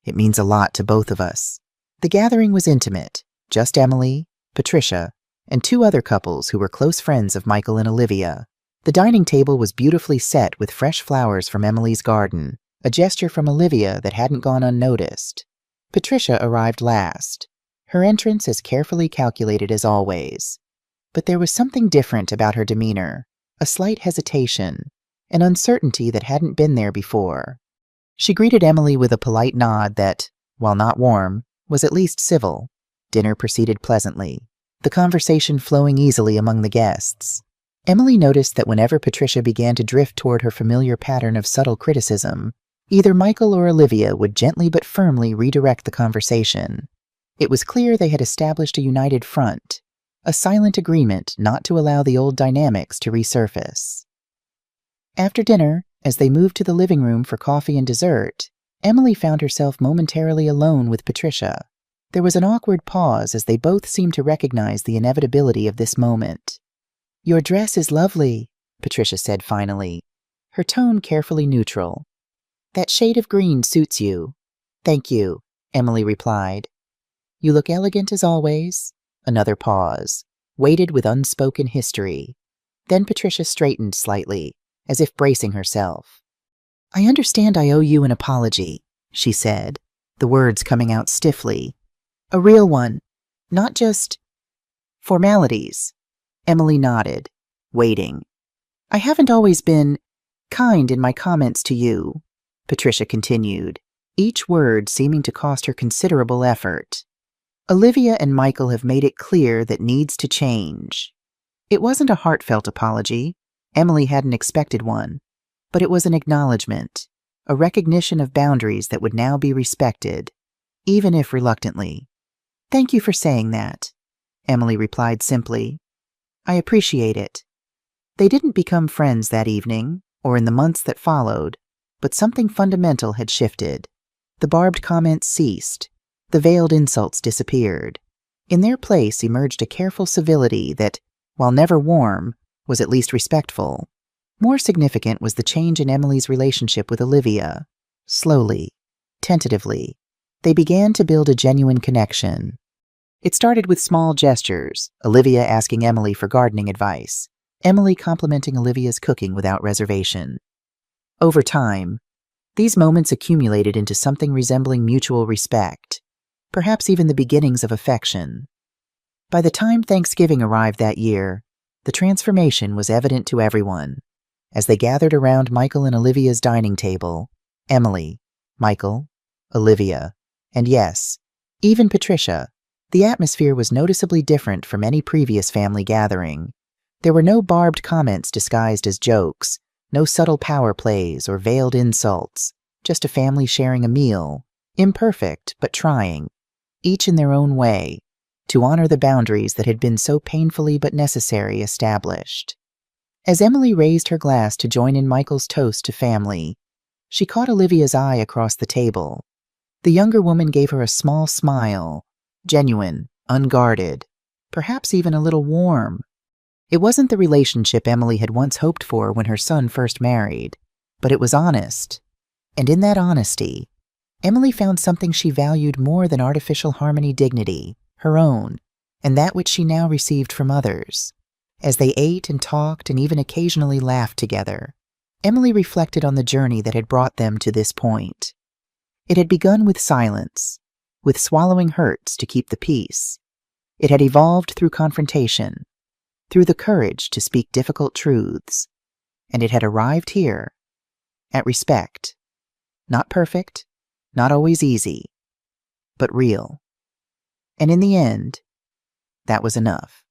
"It means a lot to both of us." The gathering was intimate, just Emily, Patricia, and two other couples who were close friends of Michael and Olivia. The dining table was beautifully set with fresh flowers from Emily's garden, a gesture from Olivia that hadn't gone unnoticed. Patricia arrived last, her entrance as carefully calculated as always. But there was something different about her demeanor, a slight hesitation, an uncertainty that hadn't been there before. She greeted Emily with a polite nod that, while not warm, was at least civil. Dinner proceeded pleasantly. the conversation flowing easily among the guests. Emily noticed that whenever Patricia began to drift toward her familiar pattern of subtle criticism, either Michael or Olivia would gently but firmly redirect the conversation. It was clear they had established a united front, a silent agreement not to allow the old dynamics to resurface. After dinner, as they moved to the living room for coffee and dessert, Emily found herself momentarily alone with Patricia. There was an awkward pause as they both seemed to recognize the inevitability of this moment. "Your dress is lovely," Patricia said finally, her tone carefully neutral. "That shade of green suits you." "Thank you," Emily replied. "You look elegant as always." Another pause, weighted with unspoken history. Then Patricia straightened slightly, as if bracing herself. "I understand I owe you an apology," she said, the words coming out stiffly. "A real one, not just formalities." Emily nodded, waiting. "I haven't always been kind in my comments to you," Patricia continued, each word seeming to cost her considerable effort. "Olivia and Michael have made it clear that needs to change." It wasn't a heartfelt apology. Emily hadn't expected one, but it was an acknowledgement, a recognition of boundaries that would now be respected, even if reluctantly. "Thank you for saying that," Emily replied simply. "I appreciate it." They didn't become friends that evening, or in the months that followed, but something fundamental had shifted. The barbed comments ceased. The veiled insults disappeared. In their place emerged a careful civility that, while never warm, was at least respectful. More significant was the change in Emily's relationship with Olivia. Slowly, tentatively, they began to build a genuine connection. It started with small gestures, Olivia asking Emily for gardening advice, Emily complimenting Olivia's cooking without reservation. Over time, these moments accumulated into something resembling mutual respect, perhaps even the beginnings of affection. By the time Thanksgiving arrived that year, the transformation was evident to everyone. As they gathered around Michael and Olivia's dining table, Emily, Michael, Olivia, and yes, even Patricia, the atmosphere was noticeably different from any previous family gathering. There were no barbed comments disguised as jokes, no subtle power plays or veiled insults, just a family sharing a meal, imperfect but trying, each in their own way, to honor the boundaries that had been so painfully but necessary established. As Emily raised her glass to join in Michael's toast to family, she caught Olivia's eye across the table. The younger woman gave her a small smile, genuine, unguarded, perhaps even a little warm. It wasn't the relationship Emily had once hoped for when her son first married, but it was honest. And in that honesty, Emily found something she valued more than artificial harmony dignity, her own, and that which she now received from others. As they ate and talked and even occasionally laughed together, Emily reflected on the journey that had brought them to this point. It had begun with silence, with swallowing hurts to keep the peace. It had evolved through confrontation, through the courage to speak difficult truths, and it had arrived here, at respect. Not perfect, not always easy, but real. And in the end, that was enough.